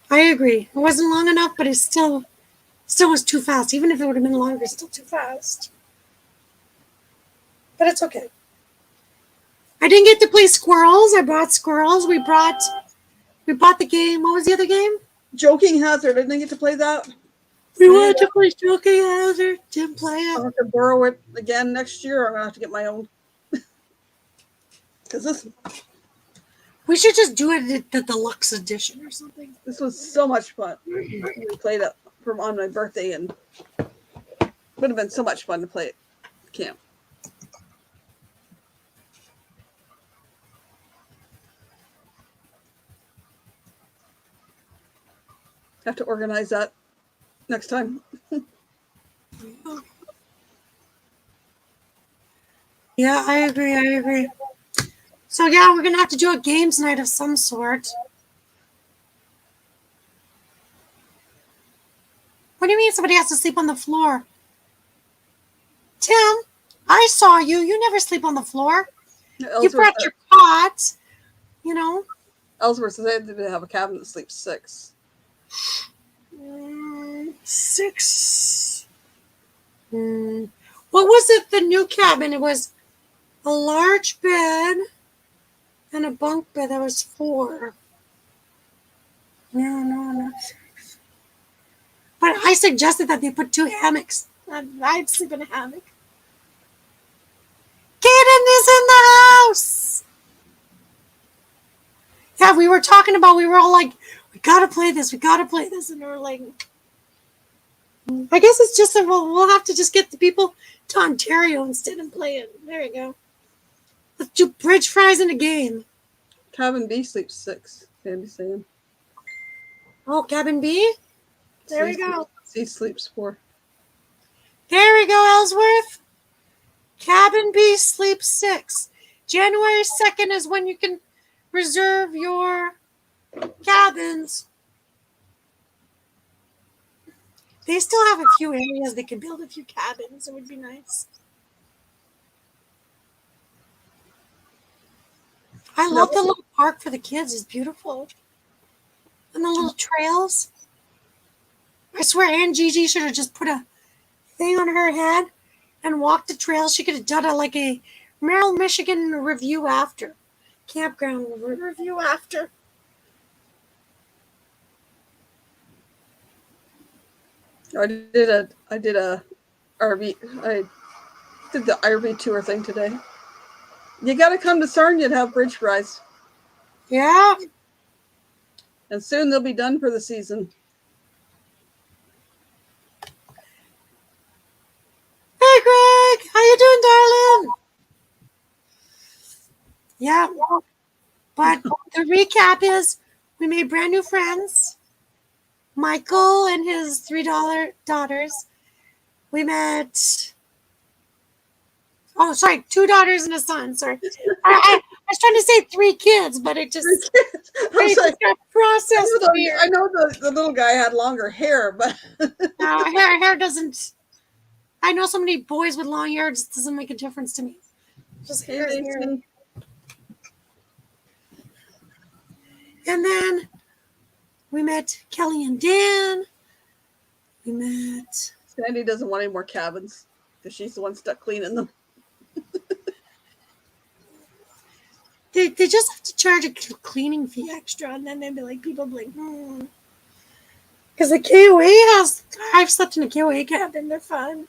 I agree. It wasn't long enough, but it still was too fast. Even if it would have been longer, it's still too fast. But it's okay. I didn't get to play squirrels. I brought squirrels. We bought the game. What was the other game? Joking Hazard. I didn't get to play that. We wanted to play Joking Hazard. Didn't play it. I'll have to borrow it again next year. I'm gonna have to get my own. Because we should just do it at the deluxe edition or something. This was so much fun. We played it on my birthday, and it would have been so much fun to play at camp. Have to organize that next time. Yeah, I agree. So yeah, we're gonna have to do a games night of some sort. What do you mean somebody has to sleep on the floor? Tim, I saw you. You never sleep on the floor. You brought your cot. Ellsworth said they have a cabin that sleeps 6. 6. What was it? The new cabin. It was a large bed and a bunk bed. That was 4. No, not 6. But I suggested that they put 2 hammocks. I'd sleep in a hammock. Kaden is in the house. Yeah, we were all like, we gotta play this, and we were like, I guess it's just that we'll have to just get the people to Ontario instead and play it. There you go. Let's do bridge fries in a game. Cabin B sleeps 6, Sandy's saying. Oh, Cabin B? There we go. C sleeps 4. There we go, Ellsworth. Cabin B sleeps 6. January 2nd is when you can reserve your cabins. They still have a few areas they can build a few cabins. It would be nice. I love the little park for the kids. It's beautiful. And the little trails. I swear Aunt Gigi should have just put a thing on her head and walked the trails. She could have done a Merrill, Michigan review after. Campground review after. I did a RV. I did the RV tour thing today. You got to come to Sarnia to have bridge fries. Yeah. And soon they'll be done for the season. Hey, Greg. How you doing, darling? Yeah. But the recap is we made brand new friends. Michael and his $3 daughters. We met... Oh, sorry, 2 daughters and a son. Sorry. I was trying to say 3 kids, but it just... got processed weird. I know the little guy had longer hair, but... No, hair doesn't... I know so many boys with long hair, it just doesn't make a difference to me. Just hair is hair. And then we met Kelly and Dan. We met... Sandy doesn't want any more cabins because she's the one stuck cleaning them. They just have to charge a cleaning fee extra, and then they'd be like, people be like, Because the KOA has... I've slept in a KOA cabin. They're fun.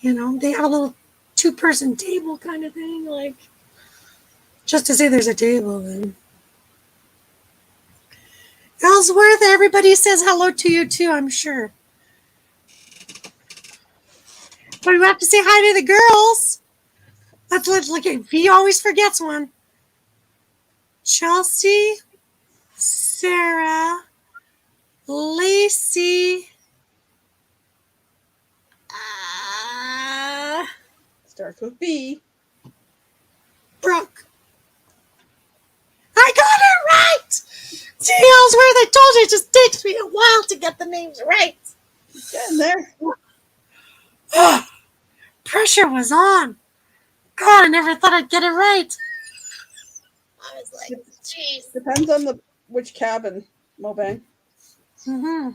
You know, they have a little 2-person table kind of thing, like... Just to say there's a table, then. Ellsworth, everybody says hello to you too, I'm sure. But we have to say hi to the girls. Let's look at V always forgets one. Chelsea, Sarah, Lacey, Starts with B. Brooke. I got it right! See, Ellsworth, I told you it just takes me a while to get the names right. Getting there. Pressure was on. God, I never thought I'd get it right. I was like, jeez. Depends on which cabin, Mobang. Mm-hmm.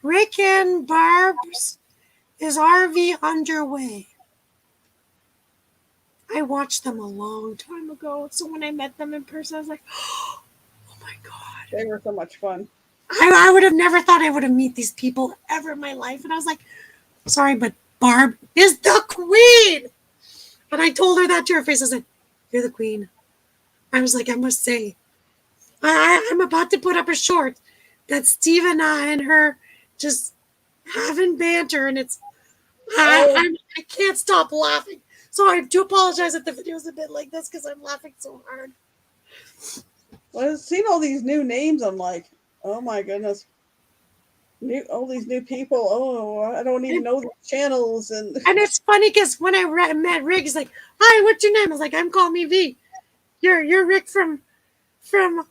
Rick and Barb's is RV underway. I watched them a long time ago, so when I met them in person, I was like, oh my God. They were so much fun. I would have never thought I would have met these people ever in my life. And I was like, sorry, but Barb is the queen. And I told her that to her face. I said, you're the queen. I was like, I must say, I'm about to put up a short that Steve and I and her just having banter. And it's, I can't stop laughing. So I do apologize if the video is a bit like this because I'm laughing so hard. Well, I've seen all these new names. I'm like, oh my goodness. All these new people. Oh, I don't even know the channels. And it's funny because when I met Rick, he's like, hi, what's your name? I was like, I'm calling me V. You're Rick from RV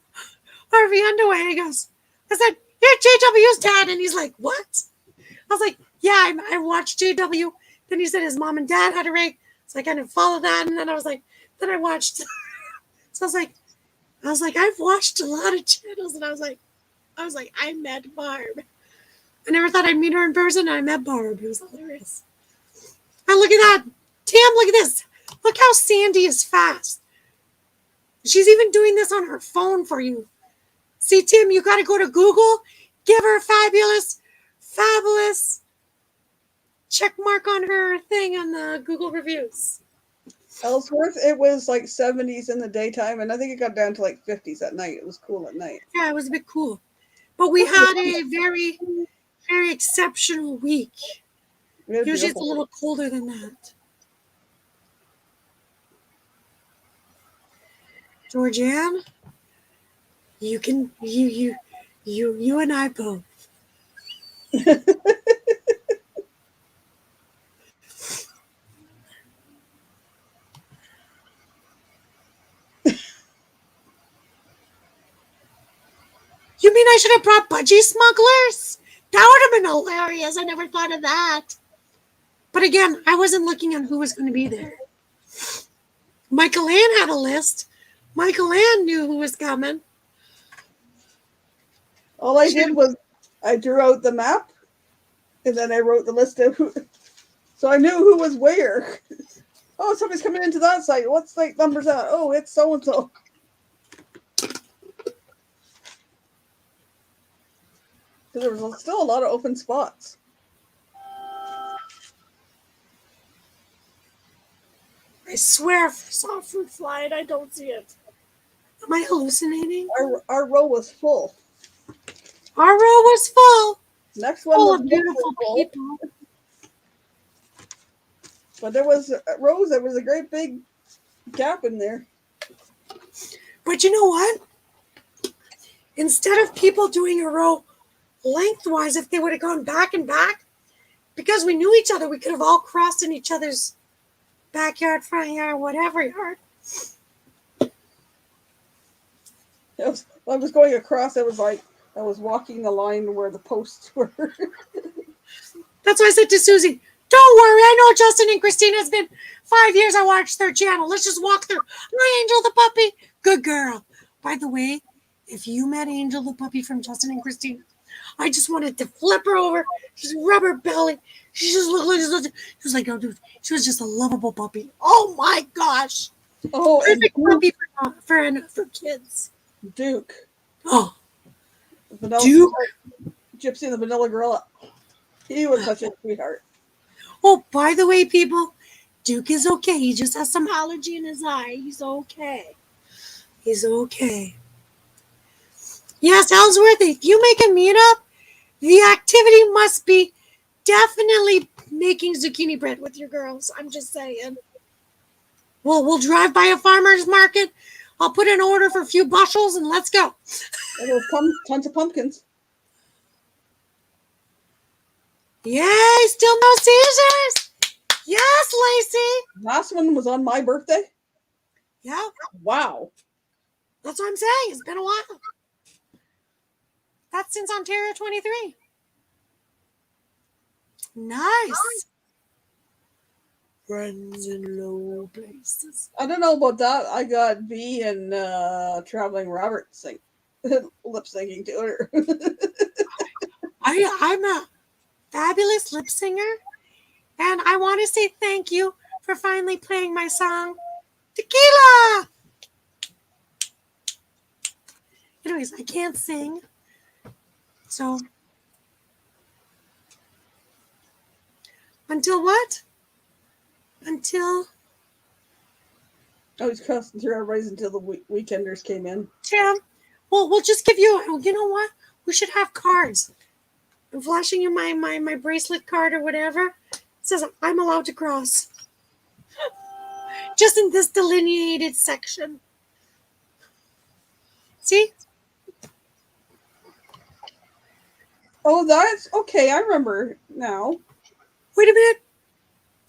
Underway. And he goes, I said, you're JW's dad. And he's like, what? I was like, yeah, I watched JW. Then he said his mom and dad had a rig. So I kind of followed that. And then I was like, then I watched. So I was like, I've watched a lot of channels. And I was like, I met Barb. I never thought I'd meet her in person. And I met Barb. It was hilarious. And look at that. Tam, look at this. Look how Sandy is fast. She's even doing this on her phone for you. See, Tim, you got to go to Google. Give her fabulous check mark on her thing on the Google reviews. Ellsworth, it was like 70s in the daytime, and I think it got down to like 50s at night. It was cool at night. Yeah, it was a bit cool. But we had a very, very exceptional week. Usually it's a little colder than that. Georgianne, you and I both. You mean I should have brought budgie smugglers? That would have been hilarious. I never thought of that. But again, I wasn't looking at who was going to be there. Michael Ann had a list. Michael Ann knew who was coming. All I did was I drew out the map, and then I wrote the list of who. So I knew who was where. Oh, somebody's coming into that site. What site number's that? Oh, it's so-and-so. There was still a lot of open spots. I swear I saw a fruit fly and I don't see it. Am I hallucinating? Our row was full. Our row was full. Next one full was of beautiful full. people. But there was rows. There was a great big gap in there. But you know what? Instead of people doing a row lengthwise, if they would have gone back and back, because we knew each other, we could have all crossed in each other's backyard, front yard, whatever yard. I was going across. It was like I was walking the line where the posts were. That's why I said to Susie, Don't worry, I know Justin and Christina. It's been 5 years I watched their channel. Let's just walk through. Hi, Angel the puppy. Good girl. By the way, if you met Angel the puppy from Justin and Christina, I just wanted to flip her over, just rub her belly. She just looked like, she was like, oh, dude, she was just a lovable puppy. Oh my gosh. Oh, Perfect and puppy for kids. Duke. Oh, Vanilla, Duke. Gypsy and the Vanilla Gorilla. He was such a sweetheart. Oh, by the way, people, Duke is okay. He just has some allergy in his eye. He's okay. He's okay. Yes, Ellsworth, if you make a meetup, the activity must be definitely making zucchini bread with your girls. I'm just saying. We'll drive by a farmer's market. I'll put an order for a few bushels and let's go. And there were tons of pumpkins. Yay, still no seizures. Yes, Lacey. Last one was on my birthday. Yeah, Wow. that's what I'm saying. It's been a while. That's since Ontario 23. Nice. Friends in low places. I don't know about that. I got V and Traveling Robert lip syncing to her. I'm a fabulous lip singer, and I want to say thank you for finally playing my song, Tequila. Anyways, I can't sing, so until what? Until I was cussing through everybody's until the weekenders came in. Tim. Well, we'll just give you. You know what? We should have cards. I'm flashing you my bracelet card or whatever. It says I'm allowed to cross. Just in this delineated section. See? Oh, that's okay. I remember now. Wait a minute.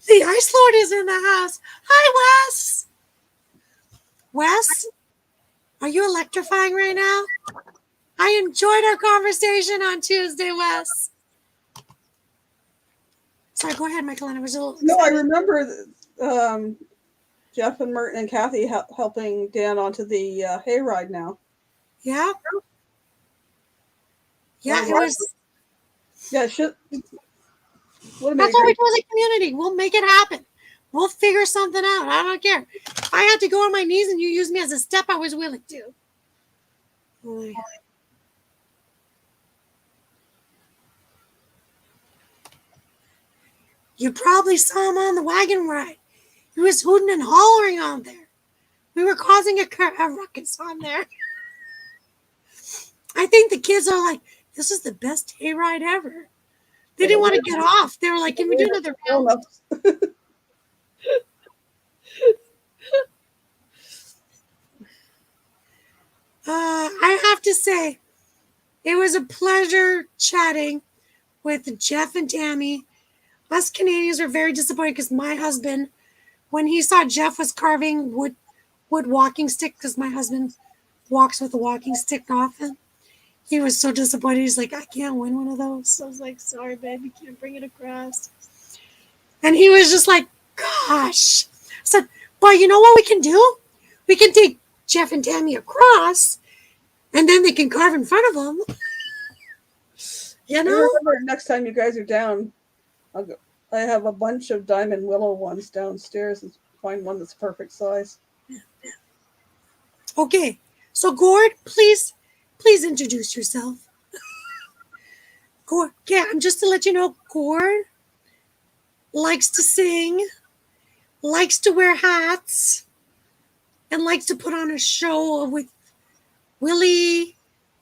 The Ice Lord is in the house. Hi, Wes. Wes, are you electrifying right now? I enjoyed our conversation on Tuesday, Wes. Sorry, go ahead, Michael. I was a little No, I excited. remember Jeff and Merton and Kathy helping Dan onto the hayride now. Yeah? Yeah, it Wow. was. Yeah, what a That's what we great. do as a community. We'll make it happen. We'll figure something out. I don't care. If I had to go on my knees and you use me as a step, I was willing to. Boy. You probably saw him on the wagon ride. He was hooting and hollering on there. We were causing a ruckus on there. I think the kids are like, this is the best hayride ever. They didn't want to get off. They were like, can we do another round? I have to say, it was a pleasure chatting with Jeff and Tammy. Us Canadians were very disappointed because my husband, when he saw Jeff was carving wood walking stick, because my husband walks with a walking stick often, he was so disappointed. He's like, I can't win one of those. I was like, sorry, babe, you can't bring it across. And he was just like, gosh. I said, but you know what we can do? We can take Jeff and Tammy across, and then they can carve in front of them. You know? Remember, next time you guys are down, I'll go. I have a bunch of diamond willow ones downstairs and find one that's perfect size. Okay, so Gord, please introduce yourself. Gord, yeah, and just to let you know, Gord likes to sing, likes to wear hats, and likes to put on a show with Willie.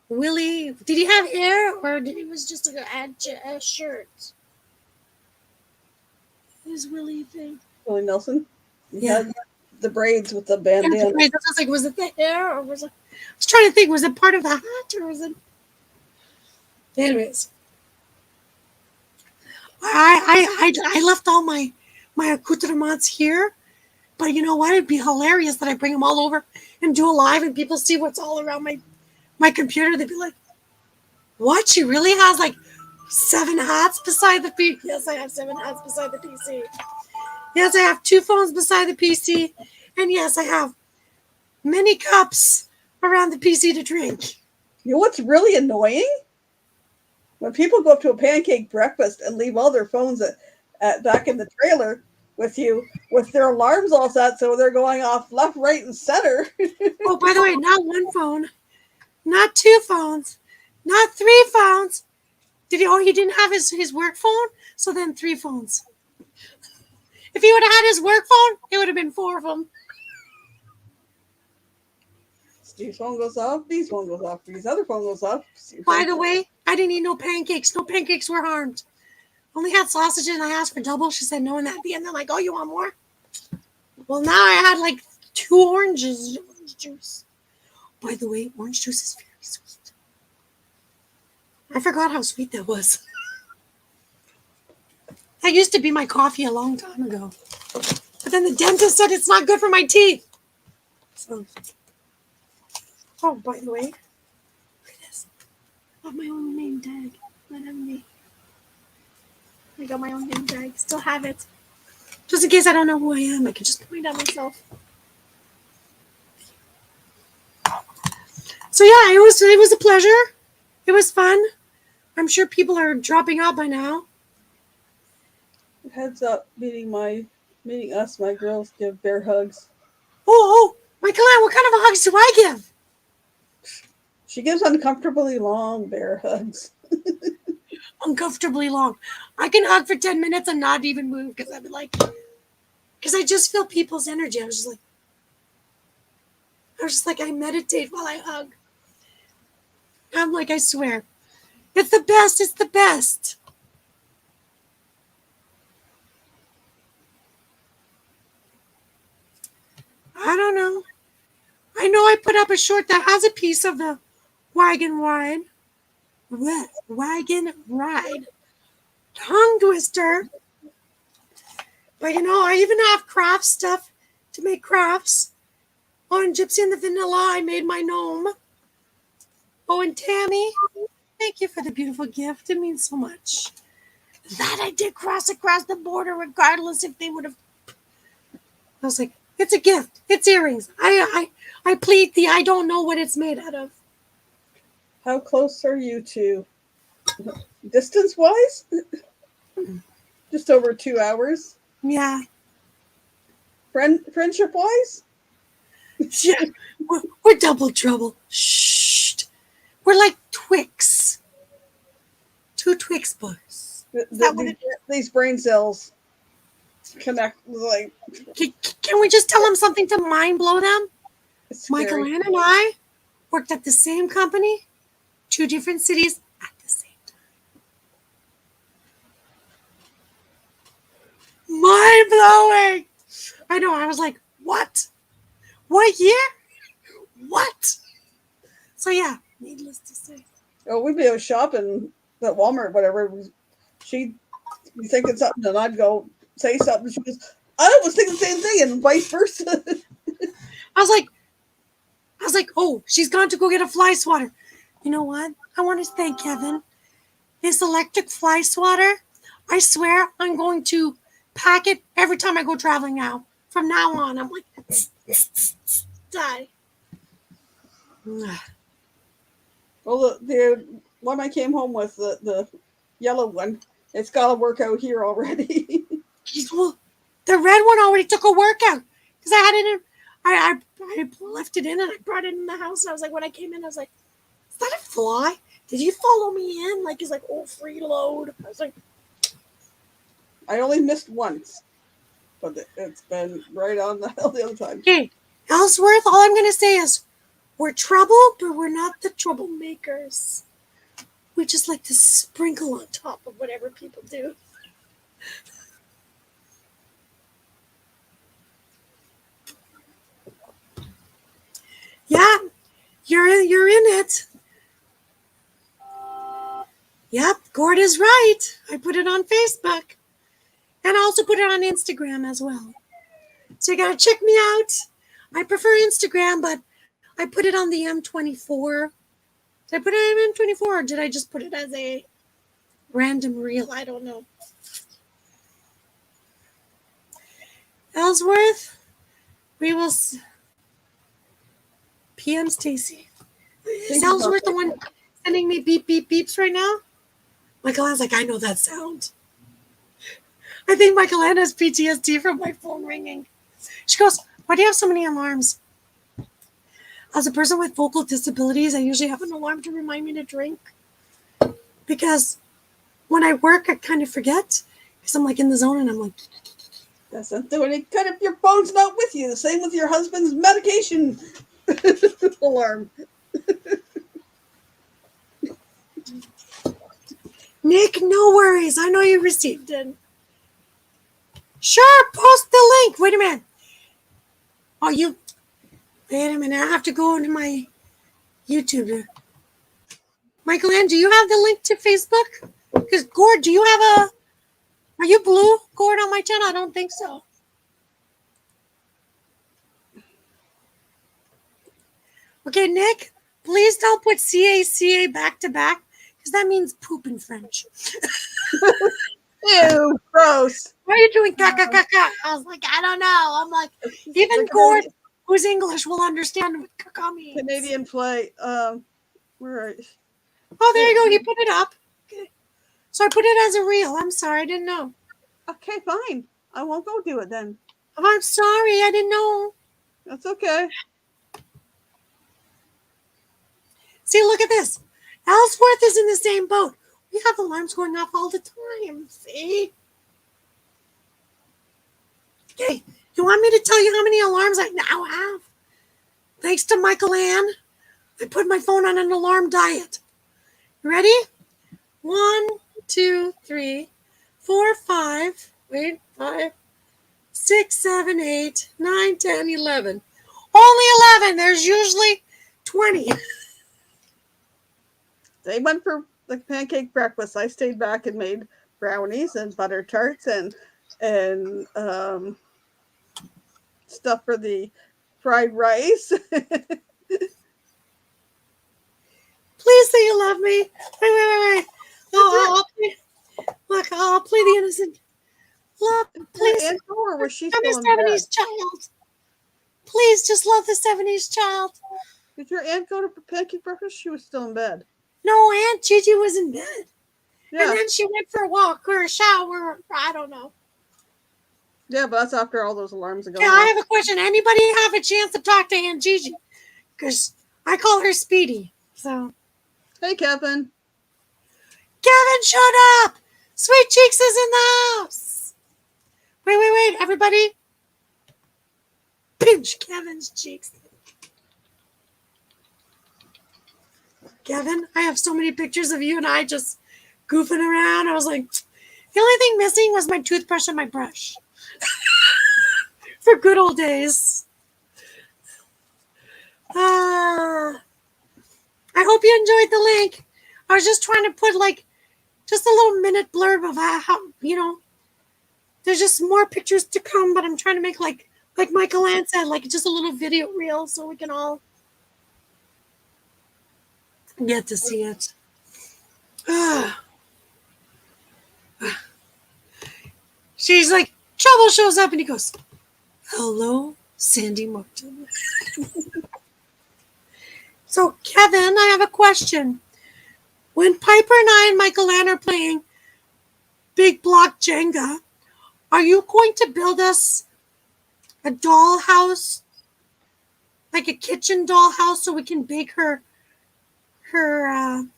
Did he have hair or was just a shirt? Who's Willie thing? Willie Nelson. He Yeah. had the braids with the bandana. Yeah, I was like, was it the hair or was it? I was trying to think, was it part of the hat or was it? Anyways, I left all my accoutrements here, but you know what? It'd be hilarious that I bring them all over and do a live and people see what's all around my computer. They'd be like, "What? She really has like 7 hats beside the PC. Yes, I have 7 hats beside the PC. Yes, I have 2 phones beside the PC. And yes, I have many cups around the PC to drink. You know what's really annoying? When people go up to a pancake breakfast and leave all their phones back in the trailer with you, with their alarms all set, so they're going off left, right, and center. Oh, by the way, not 1 phone, not 2 phones, not 3 phones. He didn't have his work phone, so then 3 phones. If he would have had his work phone, it would have been 4 of them. Steve's phone goes off, B's phone goes off, B's other phone goes off. By the way, I didn't eat no pancakes. No pancakes were harmed. Only had sausages, and I asked for double. She said no, and at the end they're like, "Oh, you want more?" Well, now I had like 2 orange juice. By the way, orange juice is very sweet. I forgot how sweet that was. That used to be my coffee a long time ago. But then the dentist said it's not good for my teeth. So, oh, by the way, look at this. I have my own name tag. Let me. I got my own name tag. Still have it. Just in case I don't know who I am, I can just point out myself. So yeah, it was a pleasure. It was fun. I'm sure people are dropping out by now. Heads up, meeting us, my girls give bear hugs. Oh, Michaela, what kind of hugs do I give? She gives uncomfortably long bear hugs. Uncomfortably long. I can hug for 10 minutes and not even move because I'd be like, because I just feel people's energy. I was just like, I meditate while I hug. I'm like, I swear, it's the best. It's the best. I don't know. I know I put up a short that has a piece of the wagon ride. Wagon ride. Tongue twister. But I even have craft stuff to make crafts. Oh, and Gypsy and the Vanilla, I made my gnome. Oh, and Tammy, thank you for the beautiful gift. It means so much. That I did cross across the border regardless if they would have. I was like, it's a gift. It's earrings. I plead the I don't know what it's made out of. How close are you to distance-wise? Just over 2 hours. Yeah. Friendship-wise? Yeah. We're double trouble. Shh. We're like Twix. 2 Twix bars. These brain cells connect like. Can we just tell them something to mind blow them? Michael Ann and I worked at the same company, 2 different cities at the same time. Mind blowing. I know. I was like, what? What year? What? So yeah, needless to say. Oh, we'd be out shopping at Walmart, whatever. She'd be thinking something, and I'd go say something. She goes, "I was thinking the same thing," and vice versa. I was like, oh, she's gone to go get a fly swatter. You know what? I want to thank Kevin. This electric fly swatter, I swear I'm going to pack it every time I go traveling now. From now on, I'm like, die. Well, the one I came home with, the yellow one, it's got to work out here already. Well, the red one already took a workout because I had it in. I left it in and I brought it in the house. And I was like, when I came in, I was like, is that a fly? Did you follow me in? Like, he's like, oh, freeload. I was like, I only missed once, but it's been right on the other time. Okay, Ellsworth, all I'm going to say is we're trouble, but we're not the troublemakers. We just like to sprinkle on top of whatever people do. Yeah, you're in it. Yep, Gord is right. I put it on Facebook. And I also put it on Instagram as well. So you got to check me out. I prefer Instagram, but I put it on the M24. Did I put it on M24 or did I just put it as a random reel. I don't know. Ellsworth, we will. PM Stacy. Is Ellsworth the one sending me beep beep beeps right now? Michael Ann's like, I know that sound. I think Michael Ann has PTSD from my phone ringing. She goes, why do you have so many alarms? As a person with vocal disabilities, I usually have an alarm to remind me to drink. Because when I work, I kind of forget. Because I'm like in the zone and I'm like. That's not doing it. Cut if your phone's not with you. The same with your husband's medication alarm. Nick, no worries. I know you received it. Sure, post the link. Wait a minute. Oh, you. Wait a minute. I have to go into my YouTube. Michael Ann, do you have the link to Facebook? Because Gord, do you have a. Are you blue, Gord, on my channel? I don't think so. Okay, Nick, please don't put CACA back to back because that means poop in French. Ew, gross. Why are you doing caca caca? I was like, I don't know. I'm like, even Gord, who's English, will understand what caca means. Canadian play. Where? Oh, there you go. He put it up. Okay. So I put it as a reel. I'm sorry. I didn't know. Okay, fine. I won't go do it then. Oh, I'm sorry. I didn't know. That's okay. See, look at this. Ellsworth is in the same boat. We have alarms going off all the time. See? Okay. You want me to tell you how many alarms I now have? Thanks to Michael Ann, I put my phone on an alarm diet. You ready? 1, 2, 3, 4, 5. Wait, 5, 6, 7, 8, 9, 10, 11. Only 11. There's usually 20. They went for the pancake breakfast. I stayed back and made brownies and butter tarts and stuff for the fried rice. Please say you love me. Wait. I'll play. Look, I'll play the innocent. Love, please. Aunt Dora, was she I'm still a in bed? 70s child. Please just love the 70s child. Did your aunt go to pancake breakfast? She was still in bed. No, Aunt Gigi was in bed. Yeah. And then she went for a walk or a shower. Or, I don't know. Yeah, but that's after all those alarms are going Yeah, off. I have a question. Anybody have a chance to talk to Aunt Gigi? Because I call her Speedy. So. Hey, Kevin. Kevin, shut up! Sweet Cheeks is in the house. Wait, everybody. Pinch Kevin's cheeks. Kevin, I have so many pictures of you and I just goofing around. I was like, the only thing missing was my toothbrush and my brush. For good old days. I hope you enjoyed the link. I was just trying to put like just a little minute blurb of how, there's just more pictures to come, but I'm trying to make like Michael Ann said, like just a little video reel so we can all get to see it. She's like, Trouble shows up and he goes, hello, Sandy Martin. So, Kevin, I have a question. When Piper and I and Michael Ann are playing Big Block Jenga, are you going to build us a dollhouse, like a kitchen dollhouse, so we can bake her the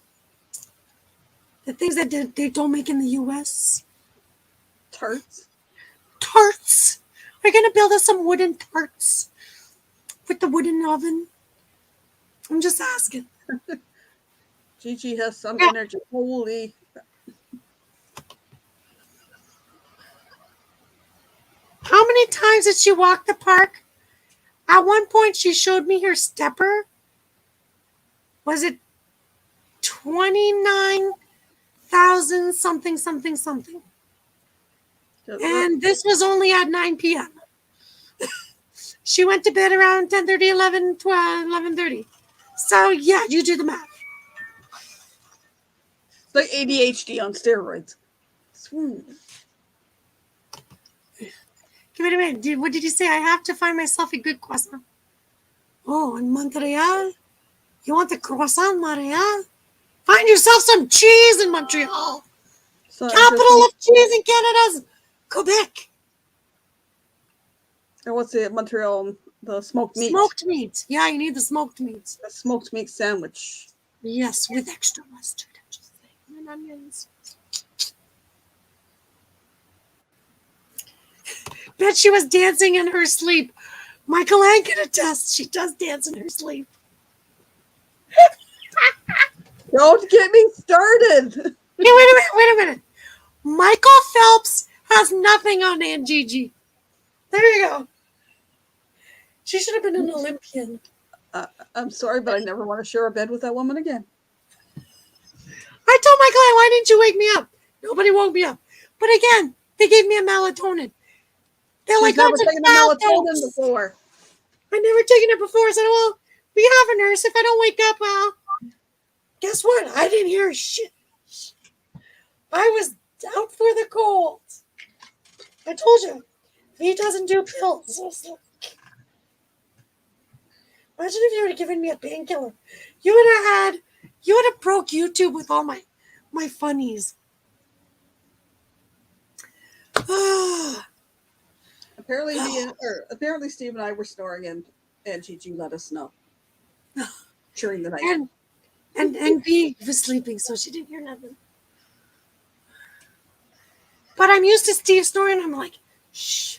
things that they don't make in the U.S.? Tarts. Tarts. Are you going to build us some wooden tarts with the wooden oven? I'm just asking. Gigi has some energy. Holy. How many times did she walk the park? At one point, she showed me her stepper. Was it 29,000 something? And this was only at 9 p.m. She went to bed around 10:30, 11, 12, 11:30. So, yeah, you do the math. It's like ADHD on steroids. Swoon. Wait a minute. What did you say? I have to find myself a good croissant. Oh, in Montreal? You want the croissant, Montreal? Find yourself some cheese in Montreal. So Capital of cheese in Canada's Quebec. And what's it? Montreal, the smoked meat. Smoked meat. Yeah, you need the smoked meat. A smoked meat sandwich. Yes, with extra mustard. I'm just saying. And onions. Bet she was dancing in her sleep. Michael Ann can attest. She does dance in her sleep. Don't get me started. Hey, wait a minute. Michael Phelps has nothing on Aunt Gigi. There you go. She should have been an Olympian. I'm sorry, but I never want to share a bed with that woman again. I told Michael Ann, why didn't you wake me up? Nobody woke me up. But again, they gave me a melatonin. They're She's like, never that's taken a a mild melatonin dose. before. I've never taken it before. I said, well, we have a nurse. If I don't wake up, well, guess what? I didn't hear shit. I was out for the cold. I told you, he doesn't do pills. I was like, imagine if you would have given me a painkiller. You would have broke YouTube with all my funnies. Apparently Steve and I were snoring and Gigi let us know during the night. And B was sleeping, so she didn't hear nothing. But I'm used to Steve snoring. I'm like, shh.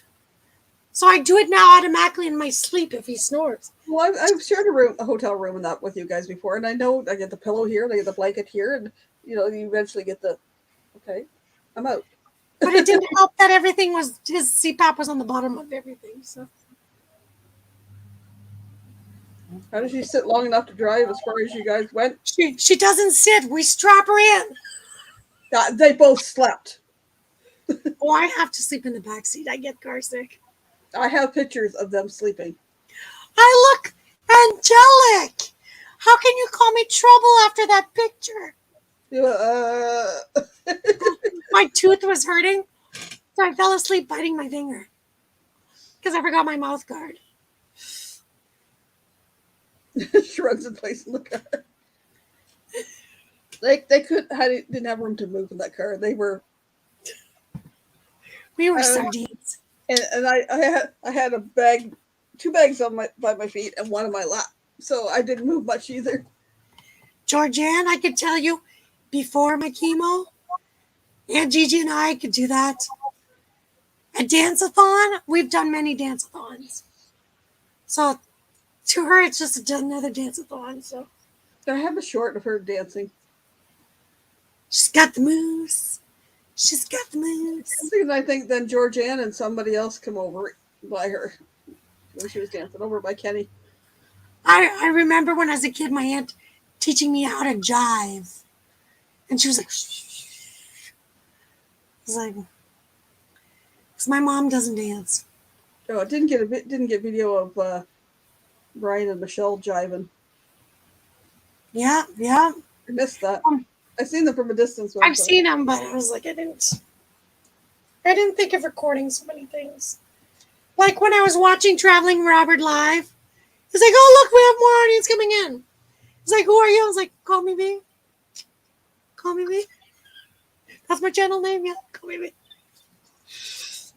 So I do it now automatically in my sleep if he snores. Well, I've shared a hotel room and that with you guys before, and I know I get the pillow here, and I get the blanket here, and you eventually get the okay, I'm out. But it didn't help that everything was his CPAP was on the bottom of everything. So How did she sit long enough to drive as far as you guys went? she doesn't sit. We strap her in. They both slept. Oh, I have to sleep in the back seat. I get car sick. I have pictures of them sleeping. I look angelic. How can you call me trouble after that picture? My tooth was hurting, so I fell asleep biting my finger because I forgot my mouth guard. She runs in place in the car. They didn't have room to move in that car. We were sardines. And I had a bag, 2 bags by my feet and one on my lap, so I didn't move much either. Georgianne, I could tell you, before my chemo, Aunt Gigi and I could do that. A dance-a-thon, we've done many dance-a-thons. So to her, it's just another dance-a-thon. So I have a short of her dancing. She's got the moves. She's got the moves. Because I think then Georgianne and somebody else come over by her when she was dancing over by Kenny. I remember when I was a kid, my aunt teaching me how to jive. And she was like, shh. I was like, because my mom doesn't dance. Oh, it didn't get video of Brian and Michelle jiving. Yeah. I missed that. I've seen them from a distance. I've seen them, but I was like, I didn't think of recording so many things. Like when I was watching Traveling Robert live, he's like, oh, look, we have more audience coming in. He's like, who are you? I was like, call me B. Call me B. That's my channel name, yeah. Call me B.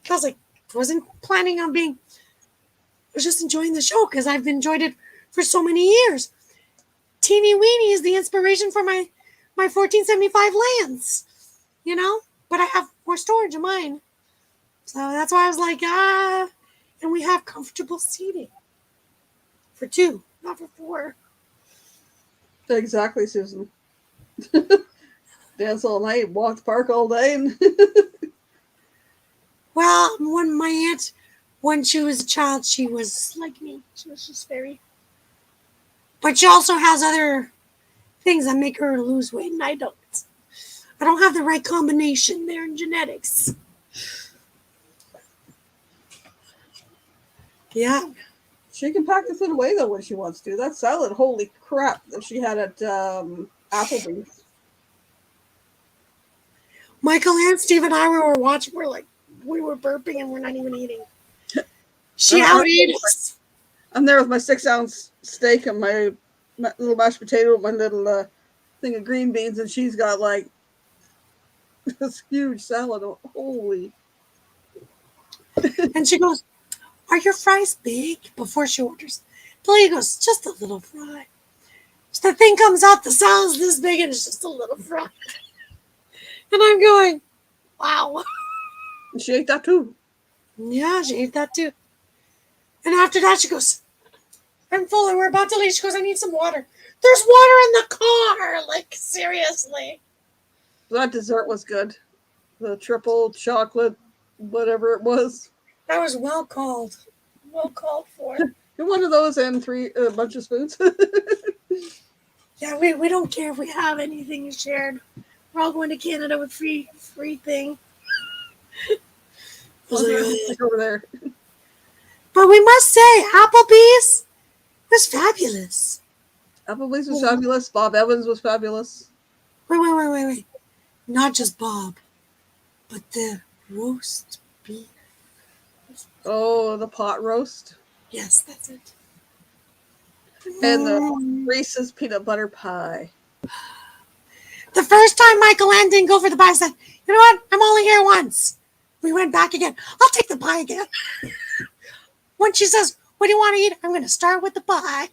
I was like, wasn't planning on being, I was just enjoying the show because I've enjoyed it for so many years. Teeny Weeny is the inspiration for my 1475 lands, but I have more storage of mine. So that's why I was like, and we have comfortable seating for 2, not for 4. Exactly, Susan. Dance all night, walk the park all day. Well, when my aunt, when she was a child, she was like me. She was just very, but she also has other things that make her lose weight, and I don't. I don't have the right combination there in genetics. Yeah. She can pack the food away, though, when she wants to. That salad, holy crap, that she had at Applebee's. Michael and Steve and I were watching. We were burping and we're not even eating. She out-ate us. I'm there with my 6-ounce steak and my little mashed potato, my little thing of green beans, and she's got like this huge salad. Holy! And she goes, "Are your fries big?" Before she orders. Billy goes, "Just a little fry." So the thing comes out, the salad's this big, and it's just a little fry. And I'm going, wow. And she ate that too. Yeah, she ate that too. And after that, she goes, "I'm full and we're about to leave." She goes, "I need some water." There's water in the car. Like, seriously. That dessert was good. The triple chocolate, whatever it was. That was well called. Well called for. And one of those and a bunch of spoons. Yeah, we don't care if we have anything shared. We're all going to Canada with free thing. Over there. But we must say, Applebee's was fabulous. Applebee's was fabulous. Bob Evans was fabulous. Wait. Not just Bob, but the roast beef. Oh, the pot roast. Yes, that's it. And the Reese's peanut butter pie. The first time Michael Ann didn't go for the pie, I said, "You know what? I'm only here once." We went back again. "I'll take the pie again." When she says, "What do you want to eat?" I'm going to start with the pie.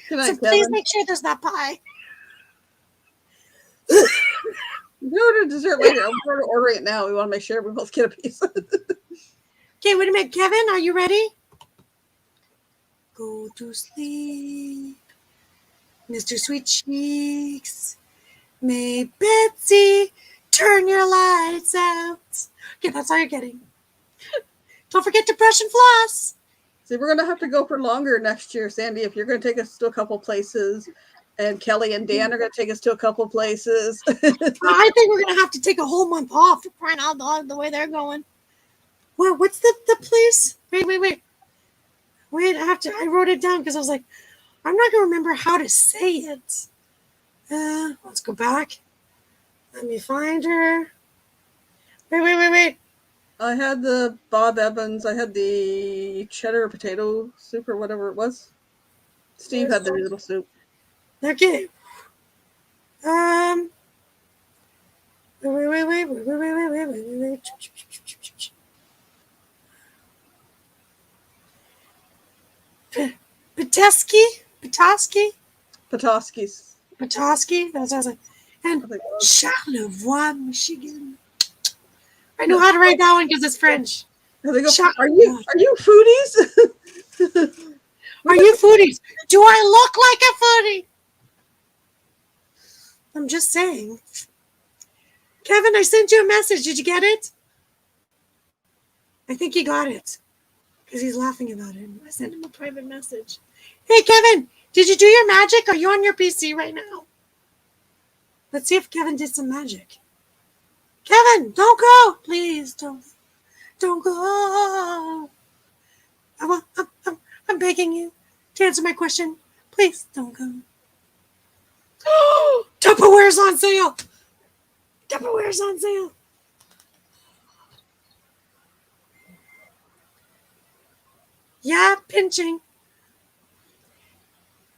So please make sure there's that pie. We order dessert later. I'm going to order it now. We want to make sure we both get a piece. Okay, wait a minute. Kevin, are you ready? Go to sleep, Mr. Sweet Cheeks. May Betsy turn your lights out. Okay, that's all you're getting. Don't forget to brush and floss. See, we're going to have to go for longer next year, Sandy, if you're going to take us to a couple places. And Kelly and Dan are going to take us to a couple places. I think we're going to have to take a whole month off for crying out loud the way they're going. Well, what's the place? Wait. I wrote it down because I was like, I'm not going to remember how to say it. Let's go back. Let me find her. Wait. I had the Bob Evans. I had the cheddar potato soup or whatever it was. Steve had the noodle soup. Okay. Wait. Petoskey. That's what I was like. And Charlevoix, Michigan. I know how to write that one because it's French. Are you foodies? Are you foodies? Do I look like a foodie? I'm just saying. Kevin, I sent you a message. Did you get it? I think he got it because he's laughing about it. I sent him a private message. Hey, Kevin, did you do your magic? Are you on your PC right now? Let's see if Kevin did some magic. Kevin, don't go. Please don't go. I'm begging you to answer my question. Please don't go. Tupperware's on sale. Yeah, pinching.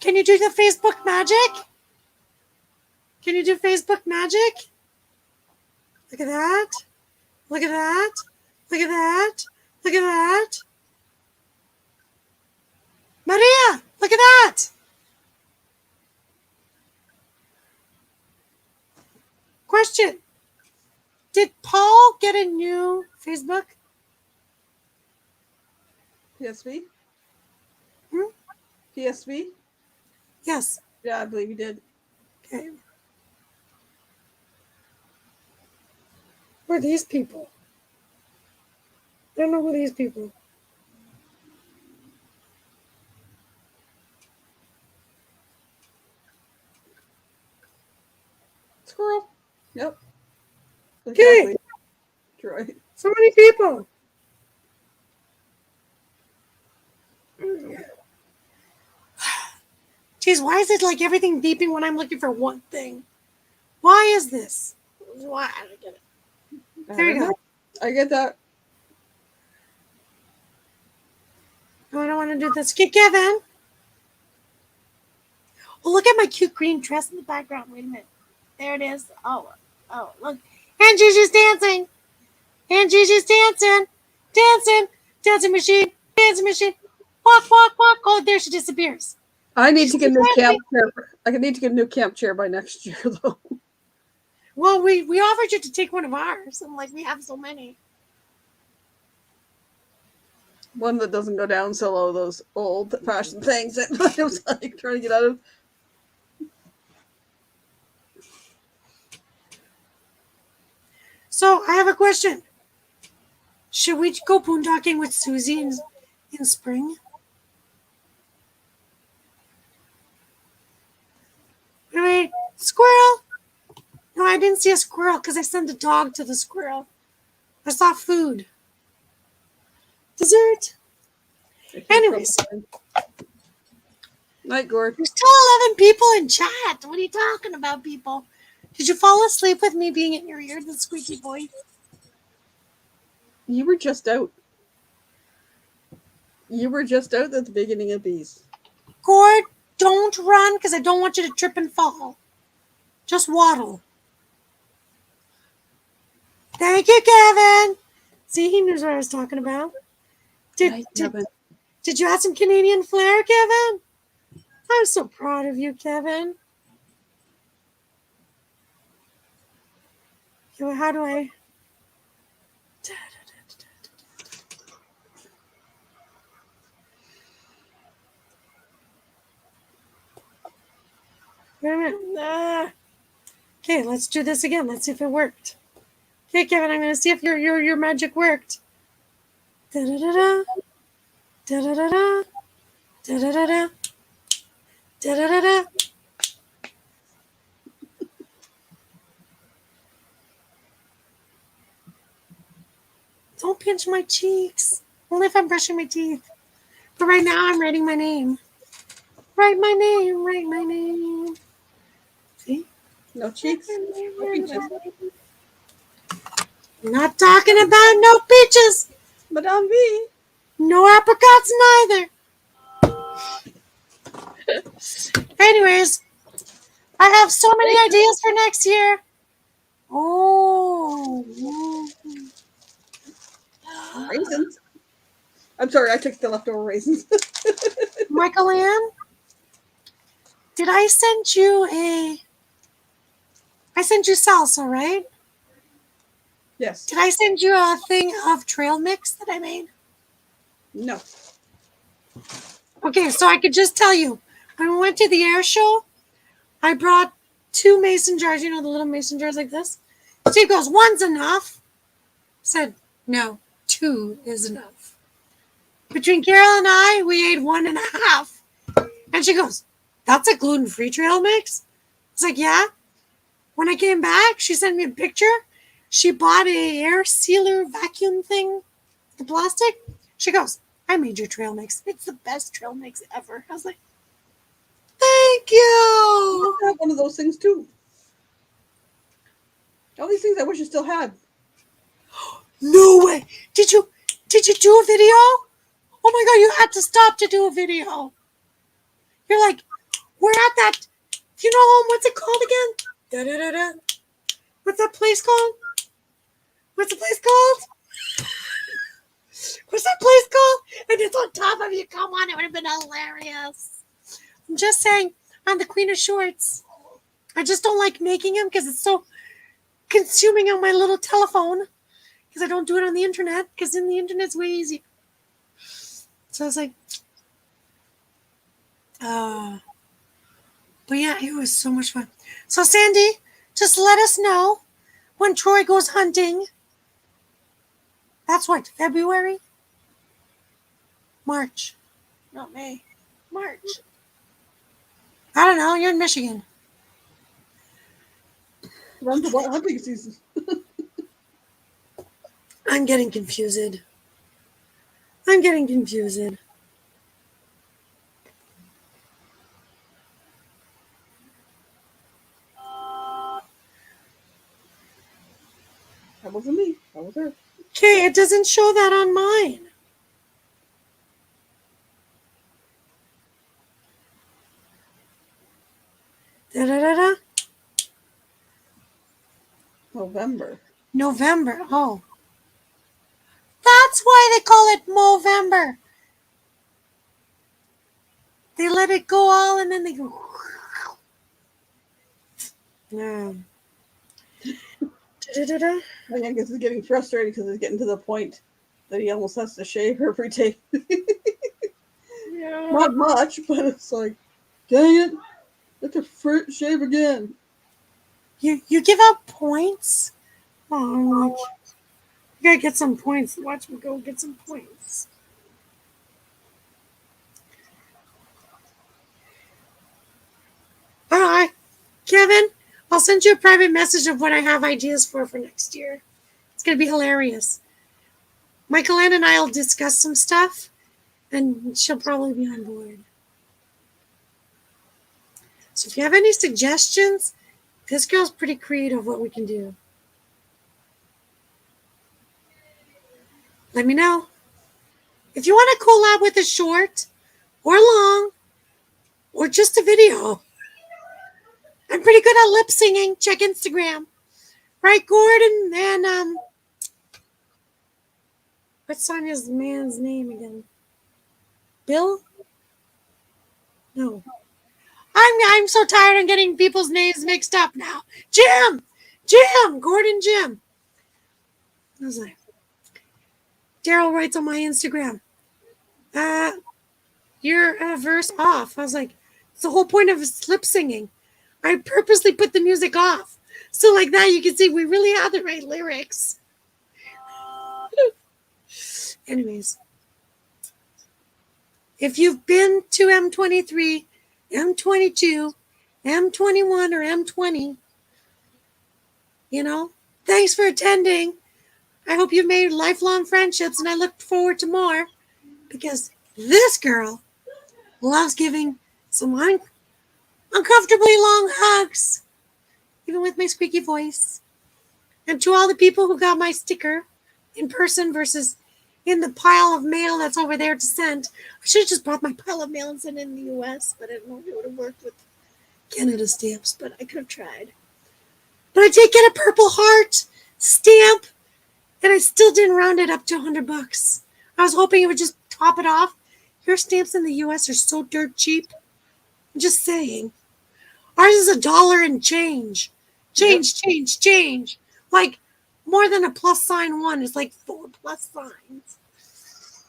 Can you do the Facebook magic? Can you do Facebook magic? Look at that. Maria, look at that. Question. Did Paul get a new Facebook? PSV? Hmm? PSV? Yes. Yeah, I believe he did. Okay. Who are these people? I don't know who these people are. Squirrel. Yep. Okay. Troy. So many people. Geez, why is it like everything beeping when I'm looking for one thing? Why is this? Why? I don't get it. There you go. I get that. No, I don't want to do this. Okay, Kevin. Oh, look at my cute green dress in the background. Wait a minute. There it is. Oh, look. And Gigi's dancing. And Gigi's dancing. Dancing. Dancing machine. Dancing machine. Walk, walk, walk. Oh, there she disappears. I need to get a new behind camp chair. I need to get a new camp chair by next year, though. Well, we offered you to take one of ours. I'm like, we have so many. One that doesn't go down so low, those old fashioned things that I was like trying to get out of. So I have a question. Should we go boondocking with Susie in spring? Wait, squirrel? No, I didn't see a squirrel because I sent a dog to the squirrel. I saw food. Dessert. Anyways. Night, Gord. There's still 11 people in chat. What are you talking about, people? Did you fall asleep with me being in your ear, the squeaky boy? You were just out. You were just out at the beginning of these. Gord, don't run because I don't want you to trip and fall. Just waddle. Thank you, Kevin. See, he knows what I was talking about. Did you have some Canadian flair, Kevin? I'm so proud of you, Kevin. How do I... Wait a minute. Okay, let's do this again. Let's see if it worked. Okay, Kevin, I'm going to see if your magic worked. Da-da-da-da. Da-da-da-da. Da-da-da-da. Da-da-da-da. Don't pinch my cheeks. Only if I'm brushing my teeth. But right now, I'm writing my name. Write my name. Write my name. See? No cheeks. No peaches. Not talking about no peaches. Madame V. No apricots neither. Anyways, I have so many ideas for next year. Oh. Raisins. I'm sorry, I took the leftover raisins. Michael Ann, did I send you I sent you salsa, right? Yes. Did I send you a thing of trail mix that I made? No. Okay, so I could just tell you, when we went to the air show, I brought 2 mason jars, the little mason jars like this. Steve goes, 1's enough. I said, no, 2 is enough. Between Carol and I, we ate 1.5. And she goes, that's a gluten-free trail mix? I was like, yeah. When I came back, she sent me a picture. She bought a air sealer vacuum thing, the plastic. She goes, I made your trail mix. It's the best trail mix ever. I was like, thank you. I have one of those things too. All these things I wish I still had. No way. Did you do a video? Oh my God, you had to stop to do a video. You're like, we're at that, what's it called again? Da-da-da-da. What's that place called? What's the place called? What's that place called? And it's on top of you. Come on, it would have been hilarious. I'm just saying, I'm the queen of shorts. I just don't like making them because it's so consuming on my little telephone. Because I don't do it on the internet. Because in the internet's way easier. So I was like, but yeah, it was so much fun. So Sandy, just let us know when Troy goes hunting. That's what, February? March. Not May. March. I don't know. You're in Michigan. Run to what hunting season? I'm getting confused. I'm getting confused. That wasn't me. was there? Okay, it doesn't show that on mine. Da-da-da-da. November. November. Oh. That's why they call it Movember. They let it go all and then they go. Yeah. Da-da-da-da. I think this is getting frustrated because it's getting to the point that he almost has to shave every day. Yeah. Not much, but it's like, dang it, let the fruit shave again. You give out points? Oh, I'm like, you gotta get some points. Watch me go get some points. All right, Kevin, I'll send you a private message of what I have ideas for next year. It's gonna be hilarious. Michael Ann and I will discuss some stuff, and she'll probably be on board. So if you have any suggestions, this girl's pretty creative what we can do. Let me know. If you want to collab with a short or long or just a video, I'm pretty good at lip singing. Check Instagram. Right, Gordon? And, what's Sonia's man's name again? Bill? No. I'm so tired of getting people's names mixed up now. Jim! Gordon Jim. I was like, Daryl writes on my Instagram, you're a verse off. I was like, it's the whole point of lip singing. I purposely put the music off. So like that, you can see we really have the right lyrics. Anyways, if you've been to M23, M22, M21, or M20, thanks for attending. I hope you've made lifelong friendships, and I look forward to more because this girl loves giving some uncomfortably long hugs, even with my squeaky voice. And to all the people who got my sticker in person versus in the pile of mail that's over there to send. I should have just brought my pile of mail and sent it in the U.S., but I don't know if it would have worked with Canada stamps, but I could have tried. But I did get a Purple Heart stamp, and I still didn't round it up to $100. I was hoping it would just top it off. Your stamps in the U.S. are so dirt cheap. I'm just saying. Ours is $1 and change. Change. Like, more than a plus sign one. It's like 4 plus signs.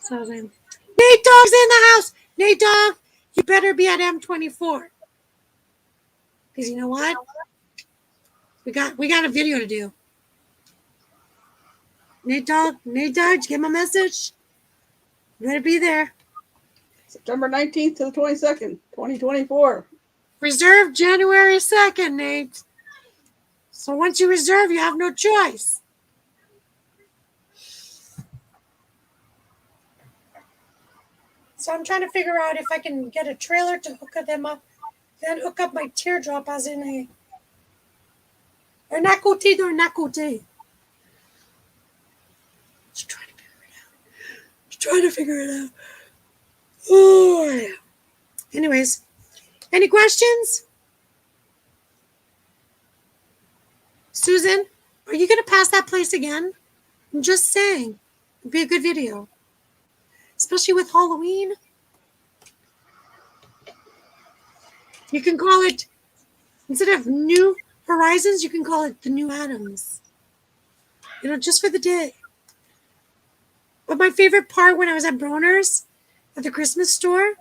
So I was like, Nate Dogg's in the house. Nate Dogg, you better be at M24. Because you know what? We got a video to do. Nate Dogg, did you get my message? You better be there. September 19th to the 22nd, 2024. Reserve January 2nd, Nate. So once you reserve, you have no choice. So I'm trying to figure out if I can get a trailer to hook them up, then hook up my teardrop as in a nacote or nacote. Just trying to figure it out. Oh, yeah. Anyways, any questions? Susan, are you going to pass that place again? I'm just saying. It'd be a good video. Especially with Halloween. You can call it, instead of New Horizons, you can call it the New Adams. Just for the day. But my favorite part when I was at Broner's, at the Christmas store,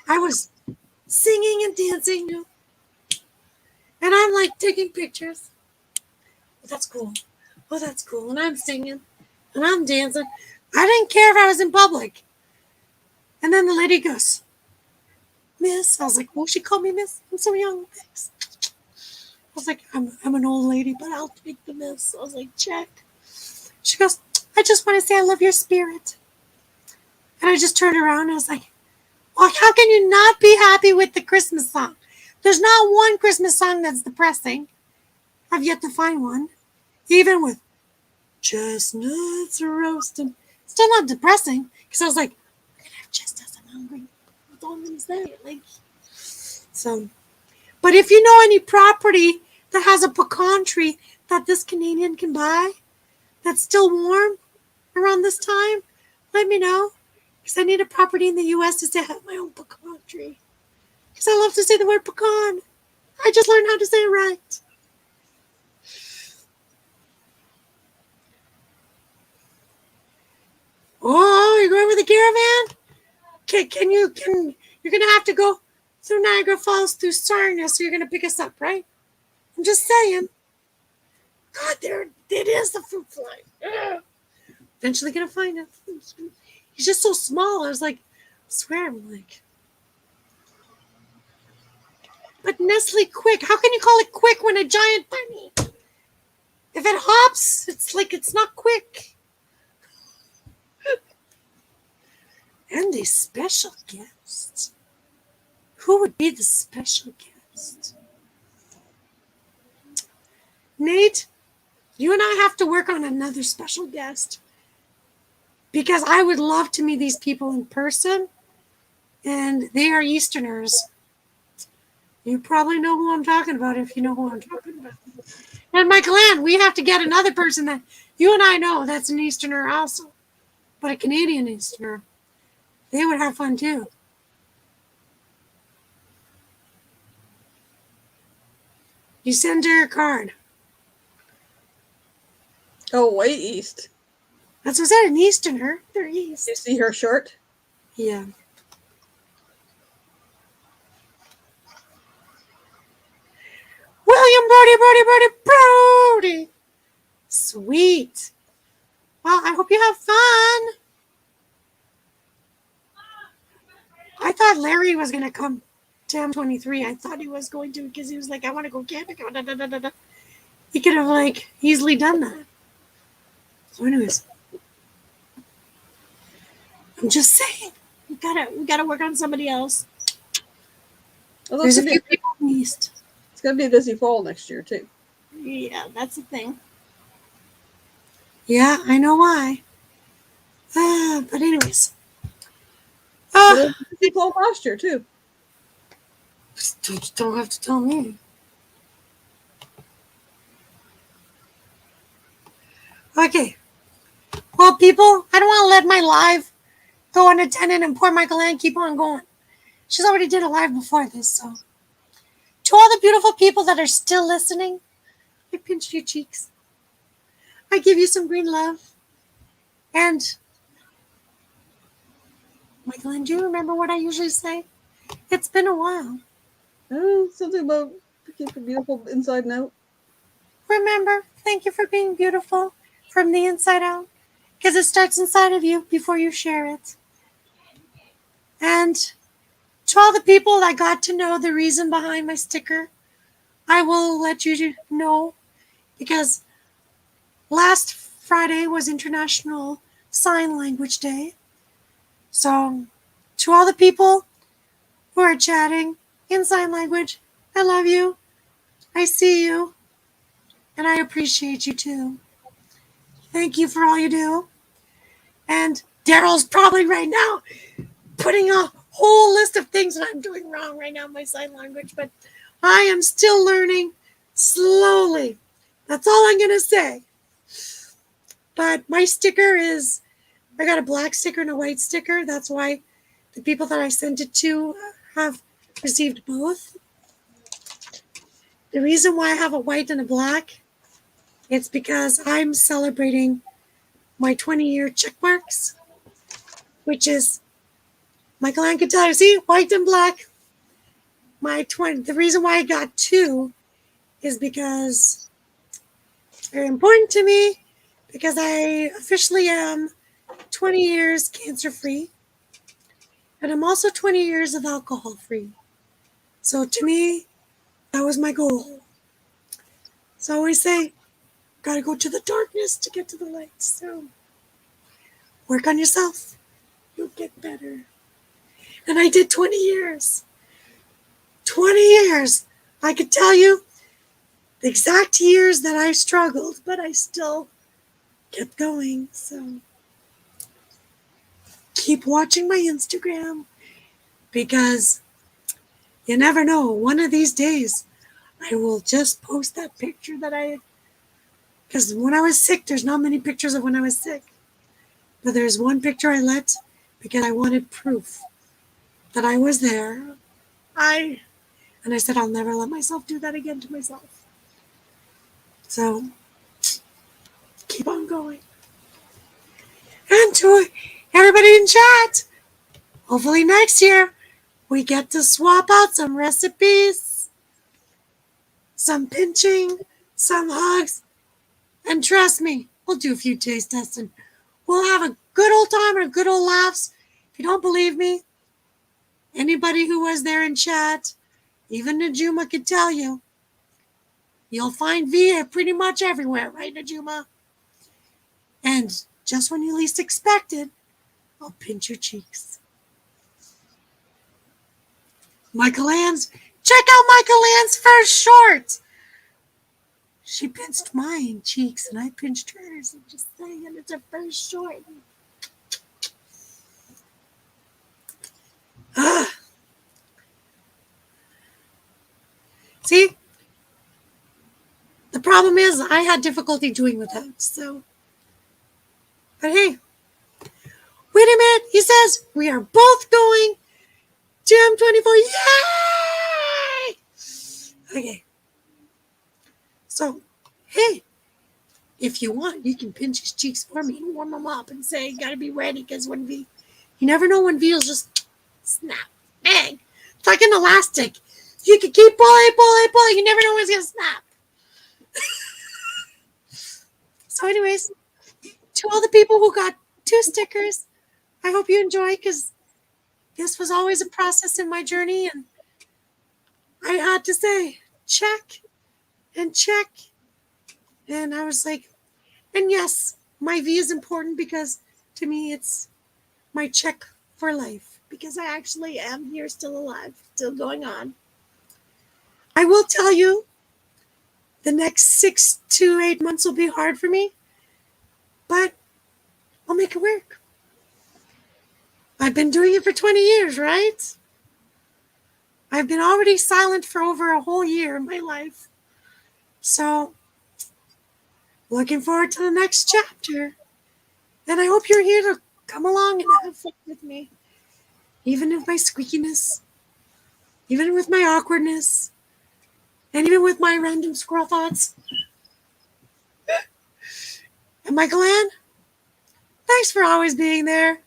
I was singing and dancing, and I'm like taking pictures. Oh, that's cool. And I'm singing, and I'm dancing. I didn't care if I was in public. And then the lady goes, Miss. I was like, oh, she called me Miss. I'm so young. Thanks. I was like, I'm an old lady, but I'll take the Miss. I was like, check. She goes, I just want to say I love your spirit. And I just turned around and I was like, well, how can you not be happy with the Christmas song? There's not one Christmas song that's depressing. I've yet to find one. Even with chestnuts roasting. Still not depressing because I was like, we're gonna have chestnuts. I'm hungry. That's all I'm gonna say. Like, so. But if you know any property that has a pecan tree that this Canadian can buy, that's still warm around this time, let me know. Because I need a property in the U.S. to say I have my own pecan tree. Because I love to say the word pecan. I just learned how to say it right. Oh, you're going with the caravan? Okay, you're gonna have to go through Niagara Falls through Sarnia, so you're gonna pick us up, right? I'm just saying. God, there it is, the fruit fly. Ugh. Eventually gonna find it. He's just so small. I was like, I swear, I'm like. But Nestle Quick, how can you call it quick when a giant bunny? If it hops, it's like it's not quick. And a special guest. Who would be the special guest? Nate, you and I have to work on another special guest. Because I would love to meet these people in person. And they are Easterners. You probably know who I'm talking about if you know who I'm talking about. And Michael Ann, we have to get another person that you and I know that's an Easterner also. But a Canadian Easterner. They would have fun too. You send her a card. Oh, way east. That's what I said, an Easterner. They're East. You see her shirt? Yeah. William Brody. Sweet. Well, I hope you have fun. I thought Larry was going to come to M23. I thought he was going to because he was like, I want to go camping. He could have like easily done that. So anyways, I'm just saying, we gotta work on somebody else. Although There's a few people in the East. It's going to be a busy fall next year, too. Yeah, that's the thing. Yeah, I know why. But anyways. But it was a busy fall last year, too. Don't have to tell me. Okay. Well, people, I don't want to let my live go unattended and poor Michael Ann keep on going. She's already did a live before this, so. To all the beautiful people that are still listening, I pinch your cheeks. I give you some green love. And, Michael Ann, do you remember what I usually say? It's been a while. Oh, something about keeping beautiful inside and out. Remember, thank you for being beautiful from the inside out. Because it starts inside of you before you share it. And to all the people that got to know the reason behind my sticker, I will let you know because last Friday was International Sign Language Day. So to all the people who are chatting in sign language, I love you. I see you. And I appreciate you too. Thank you for all you do. And Daryl's probably right now putting a whole list of things that I'm doing wrong right now in my sign language, but I am still learning slowly. That's all I'm going to say. But my sticker is, I got a black sticker and a white sticker. That's why the people that I sent it to have received both. The reason why I have a white and a black, it's because I'm celebrating my 20-year check marks, which is, Michael Ann can tell you, see, white and black. The reason why I got two is because it's very important to me, because I officially am 20 years cancer-free, and I'm also 20 years of alcohol-free. So to me, that was my goal. So I always say, gotta go to the darkness to get to the light. So work on yourself. You'll get better. And I did 20 years. 20 years. I could tell you the exact years that I struggled, but I still kept going. So keep watching my Instagram because you never know. One of these days, I will just post that picture because when I was sick, there's not many pictures of when I was sick. But there's one picture I let because I wanted proof that I was there. And I said, I'll never let myself do that again to myself. So keep on going. And to everybody in chat, hopefully next year we get to swap out some recipes, some pinching, some hugs, and trust me, we'll do a few taste tests and we'll have a good old time or good old laughs. If you don't believe me, anybody who was there in chat, even Najuma could tell you, you'll find Via pretty much everywhere, right, Najuma? And just when you least expect it, I'll pinch your cheeks. Michael Ann's, check out Michael Ann's first short. She pinched my cheeks and I pinched hers. I'm just saying, it's her first short. See? The problem is I had difficulty doing without, so. But hey, wait a minute. He says we are both going to M24. Yay! Okay. So, hey, if you want, you can pinch his cheeks for me and warm them up and say, you gotta be ready, because you never know when V's just snap. Bang! It's like an elastic. You can keep pulling. You never know when it's gonna snap. So anyways, to all the people who got 2 stickers, I hope you enjoy, because this was always a process in my journey, and I had to say, check and check. And I was like, and yes, my V is important because to me it's my check for life, because I actually am here, still alive, still going on. I will tell you, the next 6 to 8 months will be hard for me, but I'll make it work. I've been doing it for 20 years, right? I've been already silent for over a whole year in my life. So, looking forward to the next chapter. And I hope you're here to come along and have fun with me. Even with my squeakiness, even with my awkwardness, and even with my random squirrel thoughts. And Michael Ann, thanks for always being there.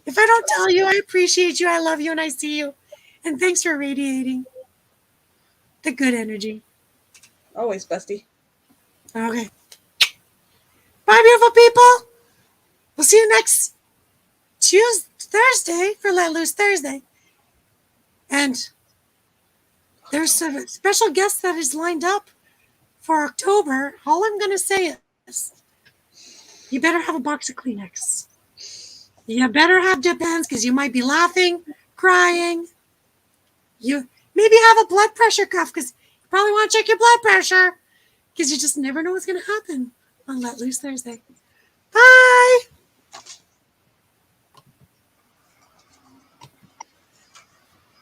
If I don't tell you, I appreciate you, I love you, and I see you. And thanks for radiating the good energy. Always, bestie. Okay. Bye, beautiful people. We'll see you next Thursday for Let Loose Thursday. And there's a special guest that is lined up for October. All I'm going to say is, you better have a box of Kleenex. You better have dip pens, because you might be laughing, crying. You maybe have a blood pressure cuff, because you probably want to check your blood pressure, because you just never know what's going to happen on Let Loose Thursday. Bye!